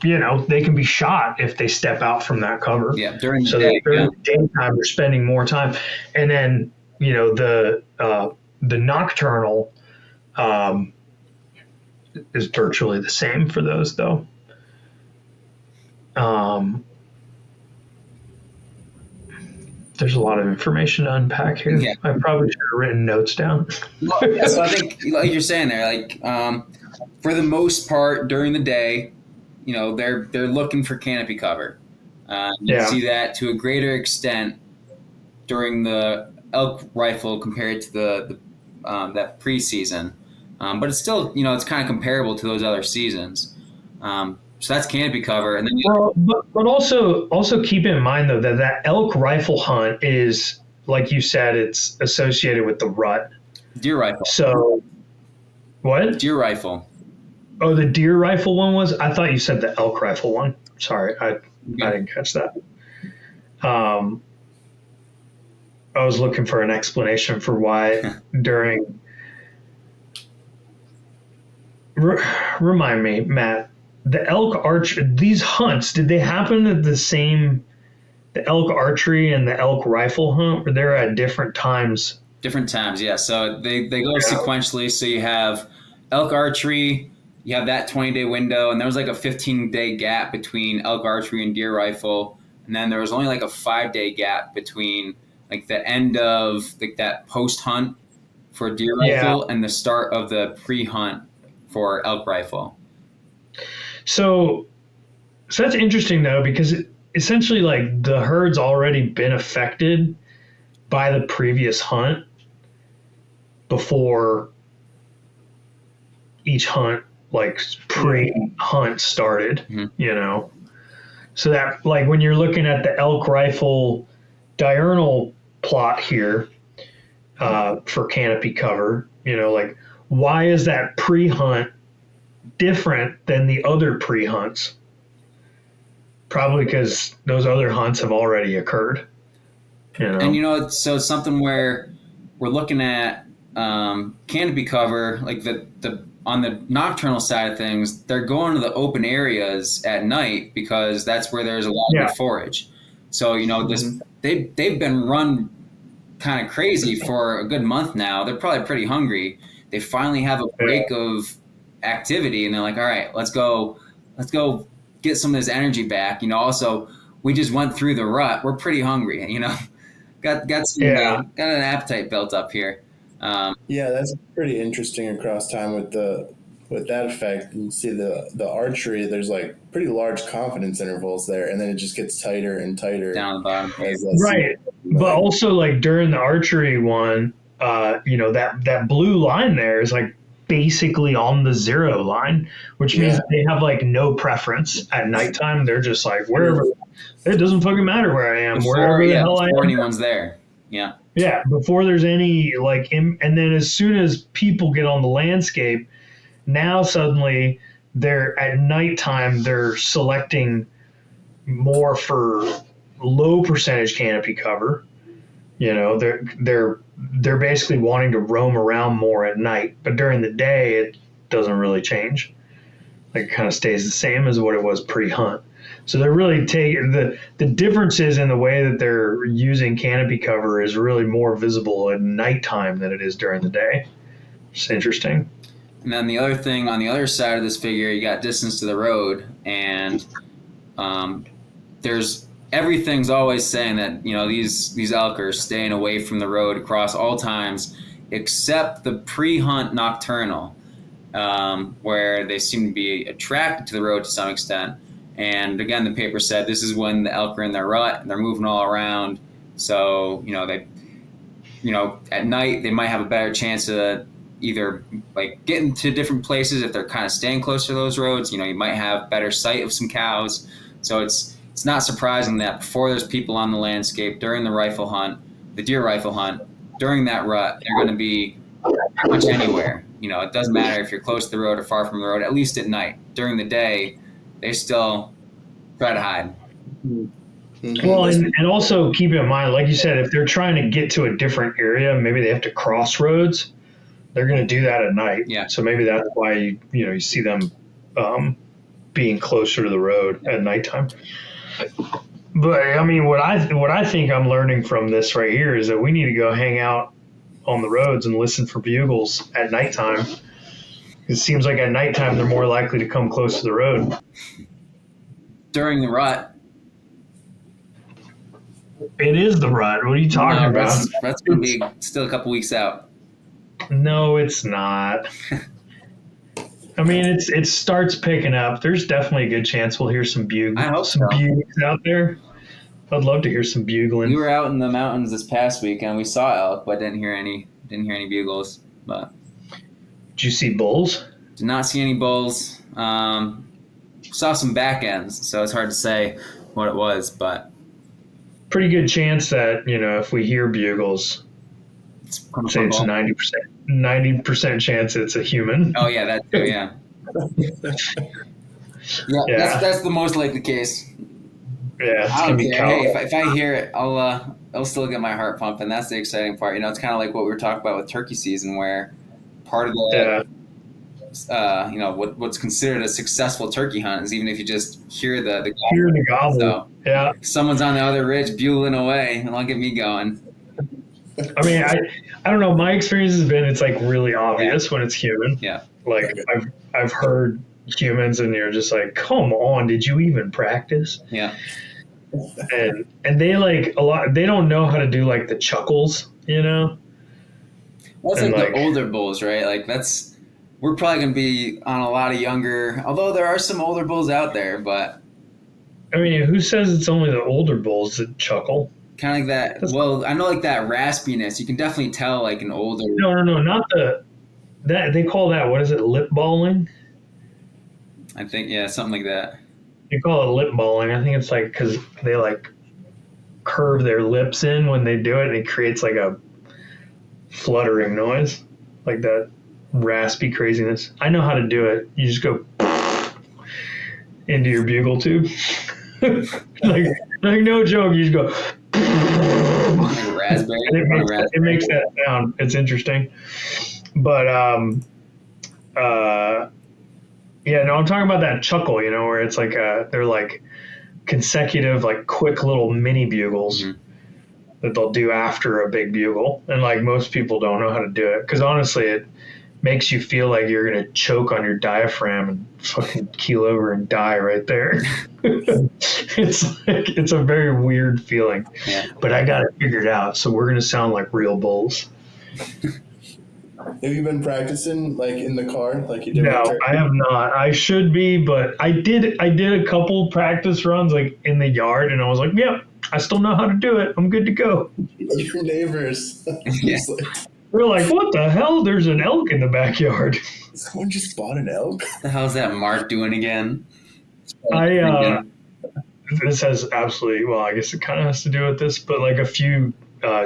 they can be shot if they step out from that cover. Yeah, during the so day. during the daytime, they're spending more time, and then the nocturnal is virtually the same for those though. There's a lot of information to unpack here. Yeah. I probably should have written notes down. Well, yeah, so I think, like you're saying there, like for the most part during the day, they're looking for canopy cover. You see that to a greater extent during the elk rifle compared to the that preseason, but it's still it's kind of comparable to those other seasons. So that's canopy cover, and then but also keep in mind though that elk rifle hunt is, like you said, it's associated with the rut. Deer rifle. So what? Deer rifle. Oh, the deer rifle one was? I thought you said the elk rifle one. Sorry, I didn't catch that. I was looking for an explanation for why during. Remind me, Matt. The elk these hunts, did they happen at the same? The elk archery and the elk rifle hunt, or they're at different times? Different times, yeah. So they go sequentially. So you have elk archery, you have that 20-day window, and there was like a 15-day gap between elk archery and deer rifle, and then there was only like a 5-day gap between like the end of like that post hunt for deer rifle and the start of the pre-hunt for elk rifle. So that's interesting though, because essentially like the herd's already been affected by the previous hunt before each hunt, like pre-hunt started, So that like when you're looking at the elk rifle diurnal plot here for canopy cover, like why is that pre-hunt different than the other pre-hunts? Probably because those other hunts have already occurred. And so it's something where we're looking at canopy cover, like the on the nocturnal side of things, they're going to the open areas at night because that's where there's a lot of forage. So they've been run kind of crazy for a good month now. They're probably pretty hungry. They finally have a break of activity, and they're like, all right, let's go get some of this energy back. Also, we just went through the rut. We're pretty hungry. Got an appetite built up here. That's pretty interesting across time with that effect. You see the archery, there's like pretty large confidence intervals there, and then it just gets tighter and tighter down the bottom. Right. But also like during the archery one, that blue line there is like basically on the 0 line, which means they have like no preference at nighttime. They're just like wherever. It doesn't fucking matter where I am, wherever the hell I am. Before anyone's there. Yeah. Yeah, before there's any and then as soon as people get on the landscape, now suddenly they're at nighttime, they're selecting more for low percentage canopy cover. They're basically wanting to roam around more at night, but during the day it doesn't really change. Like it kind of stays the same as what it was pre-hunt. So they're really taking the differences in the way that they're using canopy cover is really more visible at nighttime than it is during the day. It's interesting. And then the other thing on the other side of this figure, you got distance to the road, and everything's always saying that these elk are staying away from the road across all times, except the pre-hunt nocturnal, where they seem to be attracted to the road to some extent. And again, the paper said this is when the elk are in their rut and they're moving all around. So, at night they might have a better chance of either like getting to different places if they're kind of staying close to those roads. You might have better sight of some cows. So it's not surprising that before there's people on the landscape during the rifle hunt, the deer rifle hunt, during that rut, they're going to be pretty much anywhere. It doesn't matter if you're close to the road or far from the road, at least at night. During the day, they still try to hide. Well, and also keep in mind, like you said, if they're trying to get to a different area, maybe they have to cross roads. They're going to do that at night. Yeah. So maybe that's why you see them being closer to the road at nighttime. But I mean, what I think I'm learning from this right here is that we need to go hang out on the roads and listen for bugles at nighttime. It seems like at nighttime they're more likely to come close to the road. During the rut. It is the rut. What are you talking about? That's going to be still a couple weeks out. No, it's not. I mean, it starts picking up. There's definitely a good chance we'll hear some I hope some so. bugles out there. I'd love to hear some bugling. We were out in the mountains this past week and we saw elk, but didn't hear any bugles. But Did you see bulls? did not see any bulls. Saw some back ends, so it's hard to say what it was, but Pretty good chance that if we hear bugles, it's say it's 90% chance it's a human. Oh yeah, that too. Yeah. Yeah. That's the most likely case. Yeah, it's I gonna don't be care. cow. Hey, if I hear it, I'll still get my heart pumping. That's the exciting part. It's kind of like what we were talking about with turkey season, where part of the what's considered a successful turkey hunt is even if you just hear the gobble. So, yeah. if someone's on the other ridge bugling away, and I'll get me going. I mean, I don't know. My experience has been it's like really obvious when it's human. Yeah. Like I've heard humans and you're just like, come on, did you even practice? Yeah. And they like a lot. They don't know how to do like the chuckles, Well, it's And, like the older bulls, right? Like we're probably going to be on a lot of younger, although there are some older bulls out there, but. I mean, who says it's only the older bulls that chuckle? Kind of like that. Well, I know like that raspiness. You can definitely tell like an older. No, not that they call that, what is it, lip balling? I think, yeah, something like that. They call it lip balling. I think it's like because they like curve their lips in when they do it, and it creates like a fluttering noise, like that raspy craziness. I know how to do it. You just go into your bugle tube. like no joke, you just go Like raspberry. it makes that sound. It's interesting. But yeah, no, I'm talking about that chuckle, where it's like they're like consecutive, like quick little mini bugles that they'll do after a big bugle. And like most people don't know how to do it because honestly, it makes you feel like you're going to choke on your diaphragm and fucking keel over and die right there. It's a very weird feeling, but I got it figured out. So we're going to sound like real bulls. Have you been practicing like in the car, like you did? No, I have not. I should be, but I did a couple practice runs like in the yard, and I was like, "Yep, I still know how to do it. I'm good to go." Your neighbors. Yeah. We're like, "What the hell? There's an elk in the backyard." Someone just bought an elk. What the hell's that Mark doing again? This has absolutely, well, I guess it kind of has to do with this, but like a few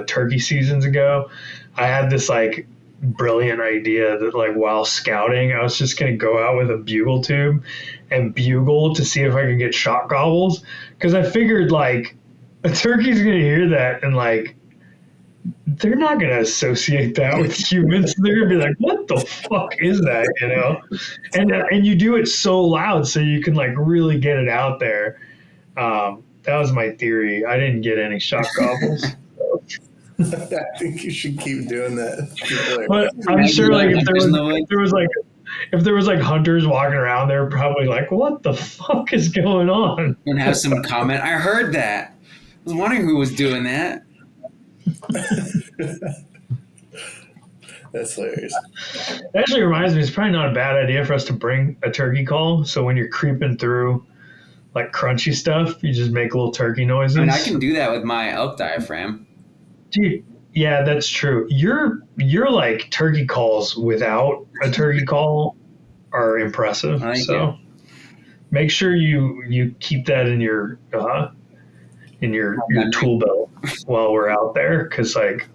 turkey seasons ago, I had this like brilliant idea that like while scouting, I was just going to go out with a bugle tube and bugle to see if I could get shot gobbles. Because I figured like a turkey's going to hear that and like they're not going to associate that with humans. They're going to be like, what the fuck is that, And you do it so loud so you can like really get it out there. That was my theory. I didn't get any shot gobbles. I think you should keep doing that. But I'm sure like if there was like hunters walking around, they're probably like, what the fuck is going on? And have some comment. I heard that. I was wondering who was doing that. That's hilarious. It actually reminds me, it's probably not a bad idea for us to bring a turkey call. So when you're creeping through like crunchy stuff, you just make little turkey noises. I mean, I can do that with my elk diaphragm. Dude, yeah, that's true. Your like turkey calls without a turkey call are impressive. So make sure you keep that in your tool belt while we're out there, because like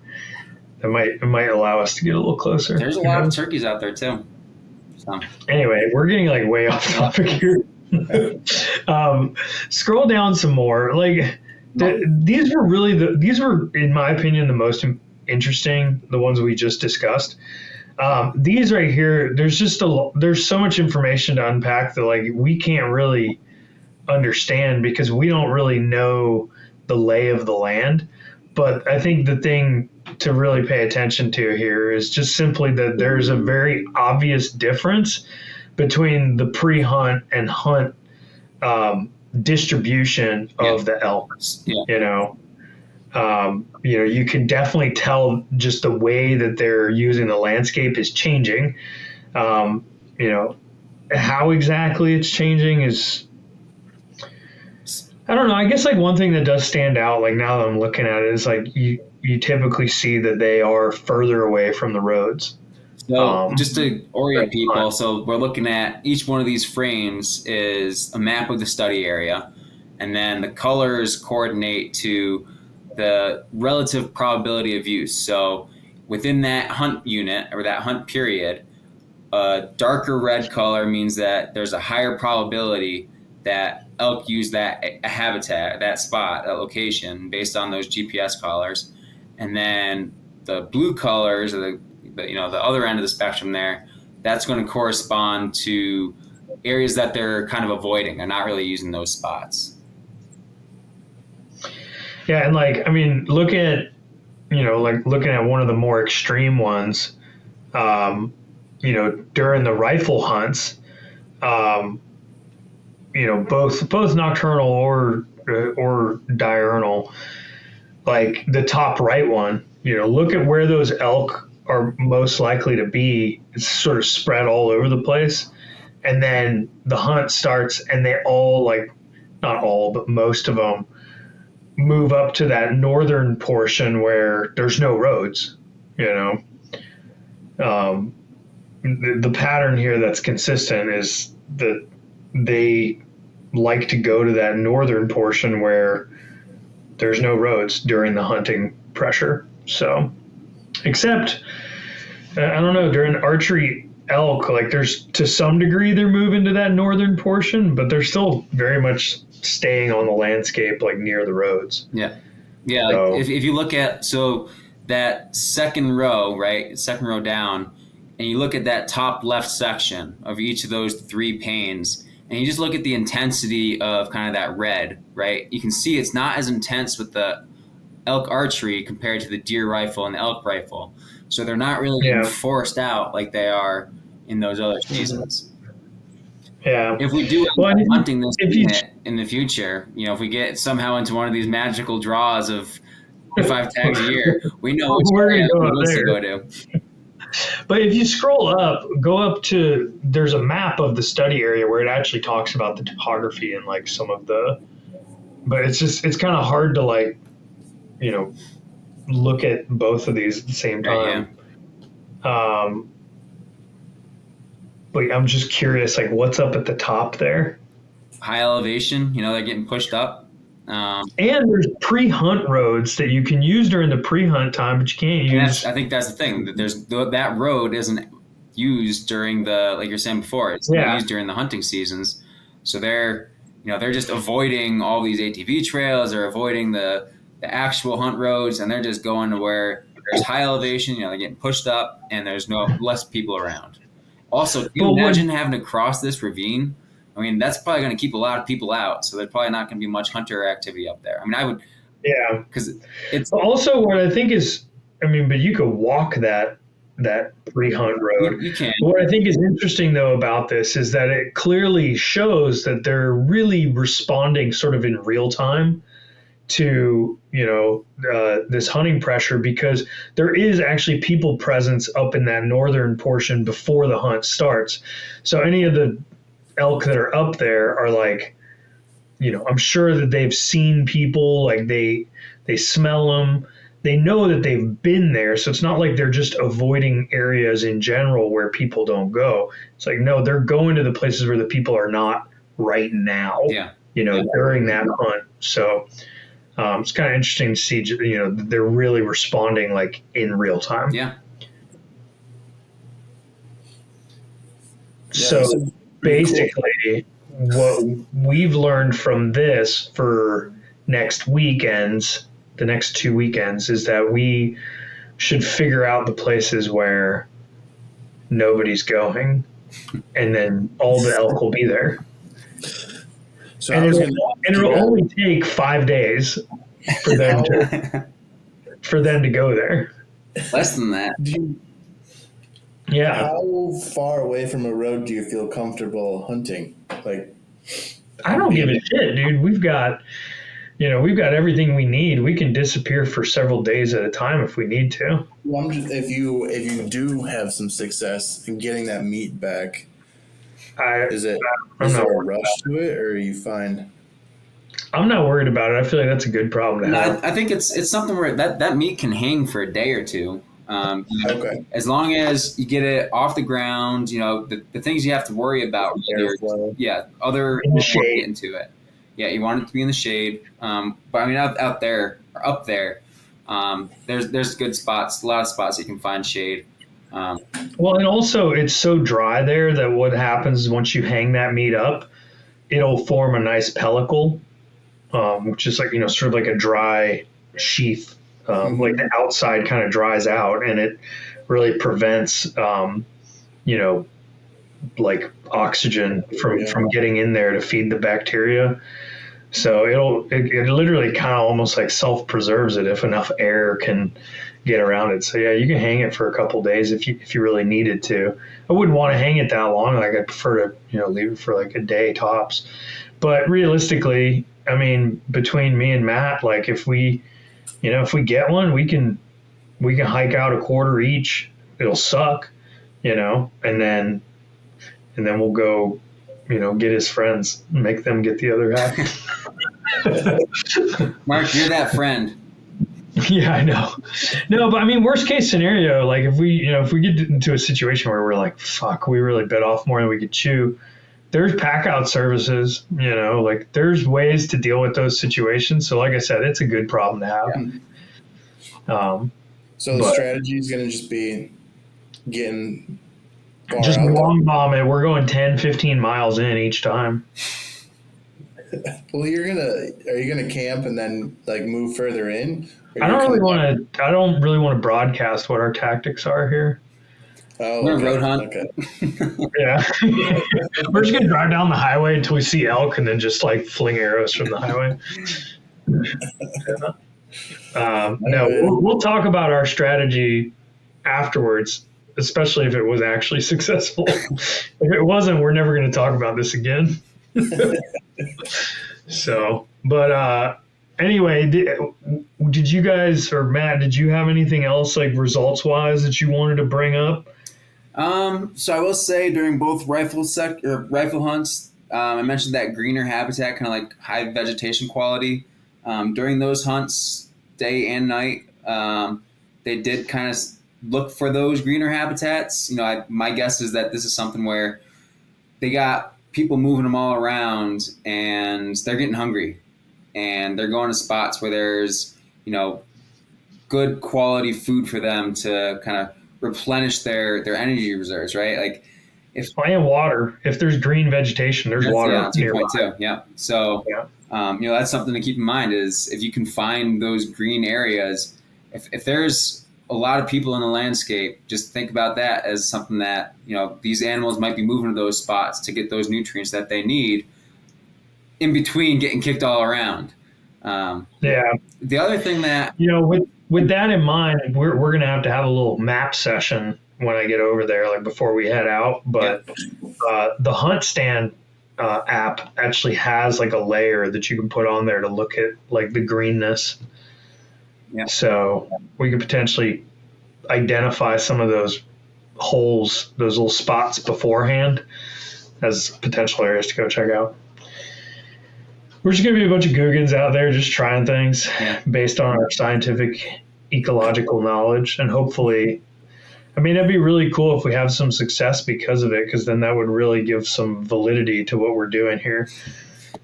it might allow us to get a little closer. There's a lot of turkeys out there too. So. Anyway, we're getting like way off topic here. Scroll down some more. Like these were in my opinion the most interesting. The ones we just discussed. These right here, there's so much information to unpack that like we can't really understand because we don't really know the lay of the land. But I think the thing to really pay attention to here is just simply that there's a very obvious difference between the pre-hunt and hunt distribution of the elk. You know, you can definitely tell just the way that they're using the landscape is changing. You know, how exactly it's changing is, I don't know. I guess like one thing that does stand out, like now that I'm looking at it, is like you typically see that they are further away from the roads. So just to orient people, so we're looking at each one of these frames is a map of the study area, and then the colors coordinate to the relative probability of use. So within that hunt unit or that hunt period, a darker red color means that there's a higher probability that elk use that habitat, that spot, that location based on those GPS collars. And then the blue colors, or the other end of the spectrum there, that's going to correspond to areas that they're kind of avoiding. They're not really using those spots. Yeah, and like, I mean, looking at one of the more extreme ones, you know, during the rifle hunts, you know, both nocturnal or diurnal, like the top right one, you know, look at where those elk are most likely to be. It's sort of spread all over the place. And then the hunt starts and they all, like, not all, but most of them move up to that northern portion where there's no roads, you know. The pattern here that's consistent is that they like to go to that northern portion where there's no roads during the hunting pressure. So, except, I don't know, during archery elk, like there's, to some degree, they're moving to that northern portion, but they're still very much staying on the landscape, like near the roads. Yeah. Yeah. So, like if you look at, so that second row, right, second row down, and you look at that top left section of each of those three panes, and you just look at the intensity of kind of that red, right? You can see it's not as intense with the elk archery compared to the deer rifle and the elk rifle. So they're not really getting forced out like they are in those other seasons. Yeah. If we do hunting this in the future, you know, if we get somehow into one of these magical draws of 5 tags a year, we know which area to go to. But if you scroll up, go up to, there's a map of the study area where it actually talks about the topography and like some of the, but it's kind of hard to, like, you know, look at both of these at the same time. Yeah. But I'm just curious, like, what's up at the top there? High elevation, you know, they're getting pushed up. And there's pre-hunt roads that you can use during the pre-hunt time, but you can't use. I think that's the thing. That road isn't used during the, like you're saying before, it's used during the hunting seasons. So they're just avoiding all these ATV trails, they're avoiding the actual hunt roads, and they're just going to where there's high elevation, you know, they're getting pushed up and there's less people around. Also, can you imagine having to cross this ravine? I mean, that's probably going to keep a lot of people out, so there's probably not going to be much hunter activity up there. I mean, I would... Yeah. Because it's... Also, what I think is... I mean, but you could walk that pre-hunt road. You can. What I think is interesting, though, about this is that it clearly shows that they're really responding sort of in real time to, you know, this hunting pressure, because there is actually people presence up in that northern portion before the hunt starts. So any of the elk that are up there are, like, you know, I'm sure that they've seen people, like they smell them, they know that they've been there. So it's not like they're just avoiding areas in general where people don't go. It's like, no, they're going to the places where the people are not right now, you know, during that hunt. So it's kind of interesting to see, you know, they're really responding like in real time. Yeah. So basically, what we've learned from this for next weekends, the next 2 weekends, is that we should figure out the places where nobody's going, and then all the elk will be there. So And it'll only take 5 days for them to go there. Less than that. Yeah. How far away from a road do you feel comfortable hunting? Like, I don't give a shit, dude. We've got everything we need. We can disappear for several days at a time if we need to. well, if you do have some success in getting that meat back, is there a rush to it, or are you fine? I'm not worried about it. I feel like that's a good problem to have. I think it's something where that meat can hang for a day or two. Okay. As long as you get it off the ground, the things you have to worry about. Other in the shade. Get into it. Yeah, you want it to be in the shade. But I mean, out there or up there, there's good spots. A lot of spots you can find shade. Well, and also it's so dry there that what happens is once you hang that meat up, it'll form a nice pellicle, which is like, sort of like a dry sheath. Like the outside kind of dries out, and it really prevents, like oxygen from getting in there to feed the bacteria. So it literally kind of almost like self-preserves it if enough air can get around it. So yeah, you can hang it for a couple days if you really needed to. I wouldn't want to hang it that long. Like I'd prefer to leave it for like a day tops. But realistically, I mean, between me and Matt, like if we get one, we can hike out a quarter each. It'll suck, and then we'll go, get his friends, make them get the other half. Mark, you're that friend. Yeah, I know. No, but I mean, worst case scenario, like if we get into a situation where we're like, fuck, we really bit off more than we could chew, there's pack out services, like there's ways to deal with those situations. So like I said, it's a good problem to have. So the strategy is going to just be getting just long bomb it. We're going 10, 15 miles in each time. Well, are you going to camp and then like move further in? I don't really want to broadcast what our tactics are here. Oh, we're road hunt. Okay. Yeah. We're just going to drive down the highway until we see elk and then just like fling arrows from the highway. No, we'll talk about our strategy afterwards, especially if it was actually successful. If it wasn't, we're never going to talk about this again. So, but anyway, did you guys, or Matt, did you have anything else like results wise that you wanted to bring up? So I will say during both rifle hunts, I mentioned that greener habitat, kind of like high vegetation quality. During those hunts, day and night, they did kind of look for those greener habitats. My guess is that this is something where they got people moving them all around and they're getting hungry and they're going to spots where there's, good quality food for them to kind of replenish their energy reserves, right? Like if water, if there's green vegetation, there's water. Yeah, 2.2. Yeah. So, that's something to keep in mind is if you can find those green areas, if there's a lot of people in the landscape, just think about that as something that, these animals might be moving to those spots to get those nutrients that they need in between getting kicked all around. The other thing that, with that in mind, we're going to have a little map session when I get over there, like before we head out. But the Hunt Stand app actually has like a layer that you can put on there to look at like the greenness. Yeah. So we could potentially identify some of those holes, those little spots beforehand as potential areas to go check out. We're just going to be a bunch of Googans out there just trying things based on our scientific ecological knowledge. And hopefully, it'd be really cool if we have some success because of it, because then that would really give some validity to what we're doing here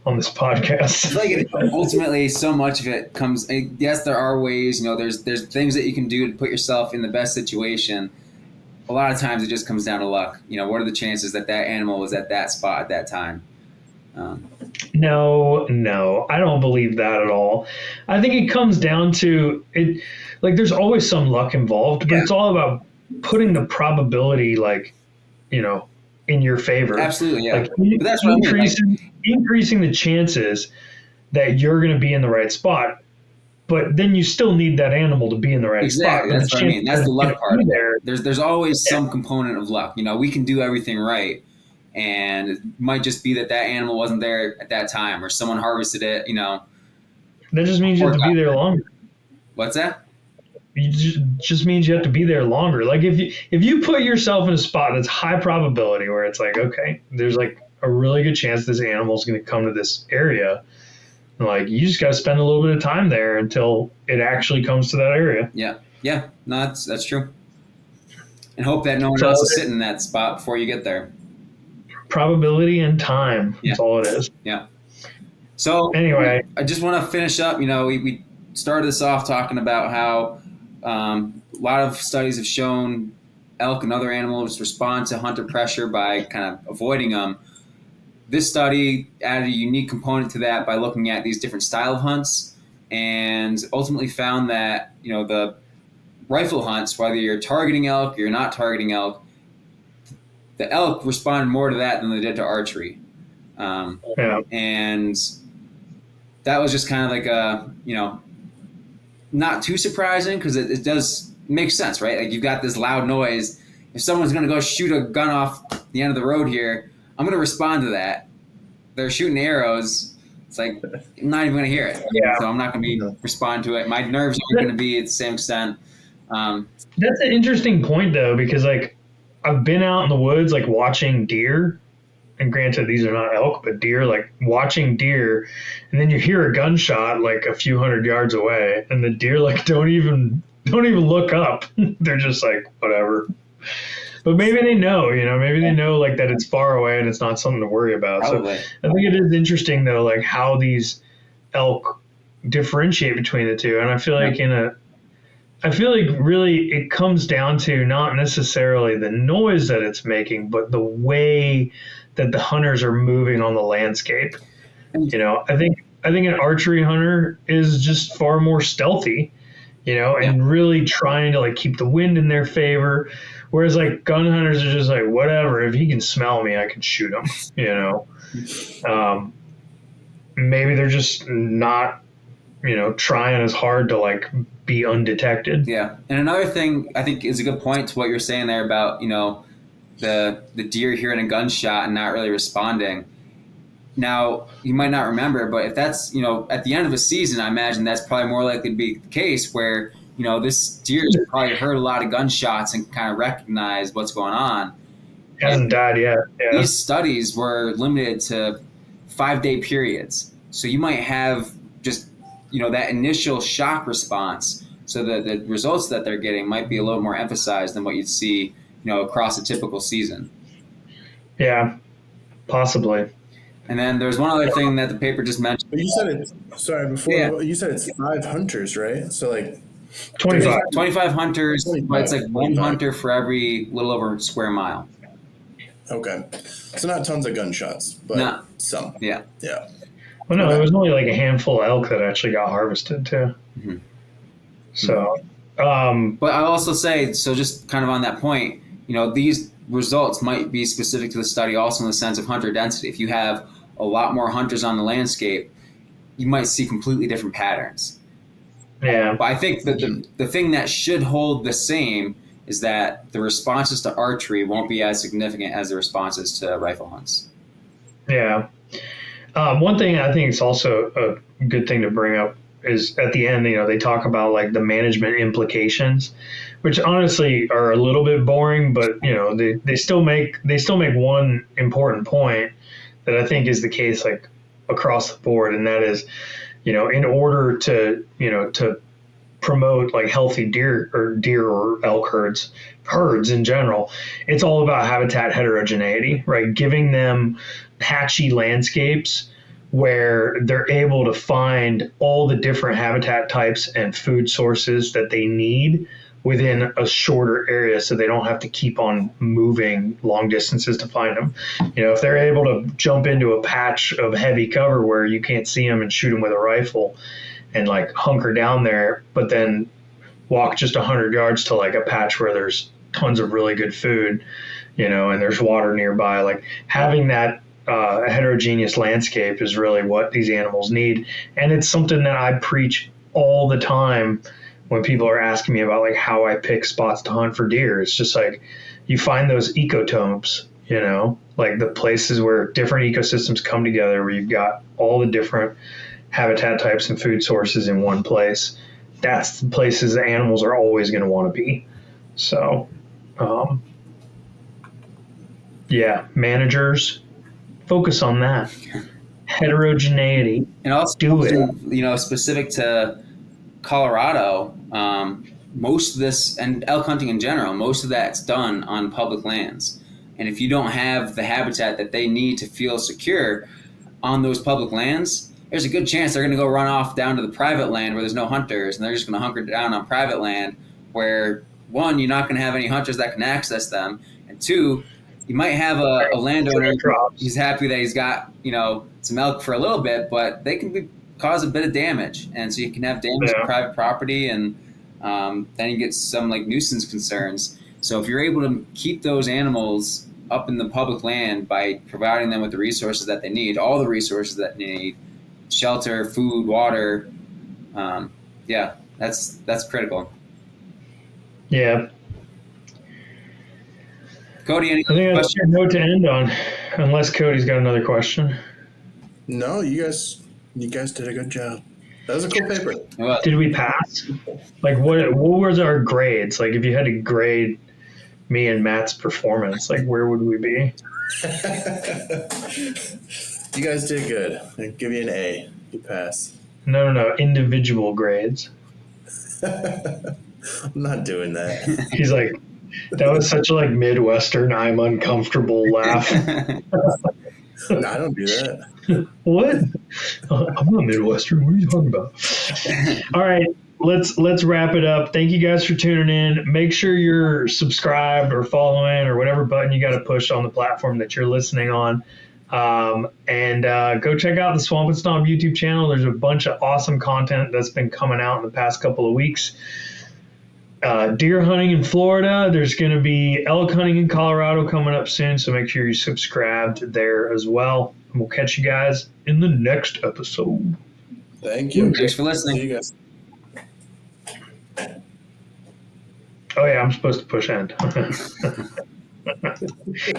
on this podcast. I feel like ultimately so much of it comes, yes, there are ways, there's things that you can do to put yourself in the best situation. A lot of times it just comes down to luck. What are the chances that animal was at that spot at that time? No, I don't believe that at all. I think it comes down to it. Like, there's always some luck involved, but it's all about putting the probability, like, in your favor. Absolutely, yeah. Like, But that's what I mean. Like, increasing the chances that you're going to be in the right spot. But then you still need that animal to be in the right spot. exactly, that's what I mean. That's the luck part. There. There's always some component of luck. We can do everything right, and it might just be that animal wasn't there at that time, or someone harvested it. That just means you have to be there longer. What's that? Just means you have to be there longer. Like, if you put yourself in a spot that's high probability, where it's like, okay, there's like a really good chance this animal's going to come to this area. Like, you just got to spend a little bit of time there until it actually comes to that area. Yeah. No, that's true. And hope that no one else is sitting in that spot before you get there. Probability and time. That's all it is. Yeah. So anyway, I just want to finish up. We started this off talking about how a lot of studies have shown elk and other animals respond to hunter pressure by kind of avoiding them. This study added a unique component to that by looking at these different style of hunts, and ultimately found that the rifle hunts, whether you're targeting elk or you're not targeting elk, the elk responded more to that than they did to archery. And that was just kind of like not too surprising, because it does make sense, right? Like, you've got this loud noise. If someone's going to go shoot a gun off the end of the road here, I'm going to respond to that. They're shooting arrows. It's like, I'm not even going to hear it. Yeah. So I'm not going to respond to it. My nerves aren't going to be at the same extent. That's an interesting point, though, because like, I've been out in the woods, like, watching deer, and granted, these are not elk, but deer, like, watching deer, and then you hear a gunshot like a few hundred yards away, and the deer like don't even look up. They're just like, whatever. But maybe they know, maybe they know like that it's far away and it's not something to worry about. Probably. So I think it is interesting, though, like, how these elk differentiate between the two. And I feel like really it comes down to not necessarily the noise that it's making, but the way that the hunters are moving on the landscape. I think an archery hunter is just far more stealthy, and really trying to like keep the wind in their favor. Whereas like gun hunters are just like, whatever, if he can smell me, I can shoot him, maybe they're just not, trying as hard to like be undetected. Yeah. And another thing I think is a good point to what you're saying there about, the deer hearing a gunshot and not really responding. Now, you might not remember, but if that's, at the end of a season, I imagine that's probably more likely to be the case where, this deer has probably heard a lot of gunshots and kind of recognized what's going on. Hasn't died yet. Yeah. These studies were limited to 5-day periods. So you might have just, that initial shock response. So the results that they're getting might be a little more emphasized than what you'd see, across a typical season. Yeah, possibly. And then there's one other thing that the paper just mentioned. But you said you said it's 5 hunters, right? So like 25 hunters, 25, but it's like 1 25. hunter for every little over a square mile. Okay. So not tons of gunshots, but some. Yeah. Yeah. Well, no, it was only like a handful of elk that actually got harvested too. Mm-hmm. So, but I'll also say, so just kind of on that point, these results might be specific to the study also in the sense of hunter density. If you have a lot more hunters on the landscape, you might see completely different patterns. Yeah. But I think that the thing that should hold the same is that the responses to archery won't be as significant as the responses to rifle hunts. Yeah. One thing I think is also a good thing to bring up is at the end, they talk about like the management implications, which honestly are a little bit boring, but they still make one important point that I think is the case like across the board, and that is, in order to promote like healthy deer or elk herds in general, it's all about habitat heterogeneity, right? Giving them patchy landscapes where they're able to find all the different habitat types and food sources that they need within a shorter area so they don't have to keep on moving long distances to find them. If they're able to jump into a patch of heavy cover where you can't see them and shoot them with a rifle and like hunker down there, but then walk just 100 yards to like a patch where there's tons of really good food, and there's water nearby, like having that heterogeneous landscape is really what these animals need. And it's something that I preach all the time when people are asking me about like how I pick spots to hunt for deer. It's just like you find those ecotopes, like the places where different ecosystems come together, where you've got all the different habitat types and food sources in one place. That's the places the animals are always going to want to be. So, managers, focus on that. Heterogeneity. And also, do it. Specific to Colorado, most of this, and elk hunting in general, most of that's done on public lands. And if you don't have the habitat that they need to feel secure on those public lands, there's a good chance they're going to go run off down to the private land where there's no hunters, and they're just going to hunker down on private land where, one, you're not going to have any hunters that can access them, and two, you might have a landowner who's happy that he's got some elk for a little bit, but they can cause a bit of damage, and so you can have damage to private property, and then you get some like nuisance concerns. So if you're able to keep those animals up in the public land by providing them with the resources that they need, all the resources that they need, shelter, food, water, that's critical. Yeah. Cody, any I think that's questions? a note to end on, unless Cody's got another question. No, you guys did a good job. That was a cool paper. Well, Did we pass? Like, what was our grades? Like, if you had to grade me and Matt's performance, like, where would we be? You guys did good. I'd give you an A. You pass. No, individual grades. I'm not doing that. He's like, that was such a like Midwestern, I'm uncomfortable laugh. No, I don't do that. What? I'm not Midwestern. What are you talking about? All right, let's wrap it up. Thank you guys for tuning in. Make sure you're subscribed or following or whatever button you got to push on the platform that you're listening on. And go check out the Swamp and Stomp YouTube channel. There's a bunch of awesome content that's been coming out in the past couple of weeks. Deer hunting in Florida. There's going to be elk hunting in Colorado coming up soon, so make sure you're subscribed there as well. And we'll catch you guys in the next episode. Thank you. Thanks for listening. See you guys. Oh yeah, I'm supposed to push end.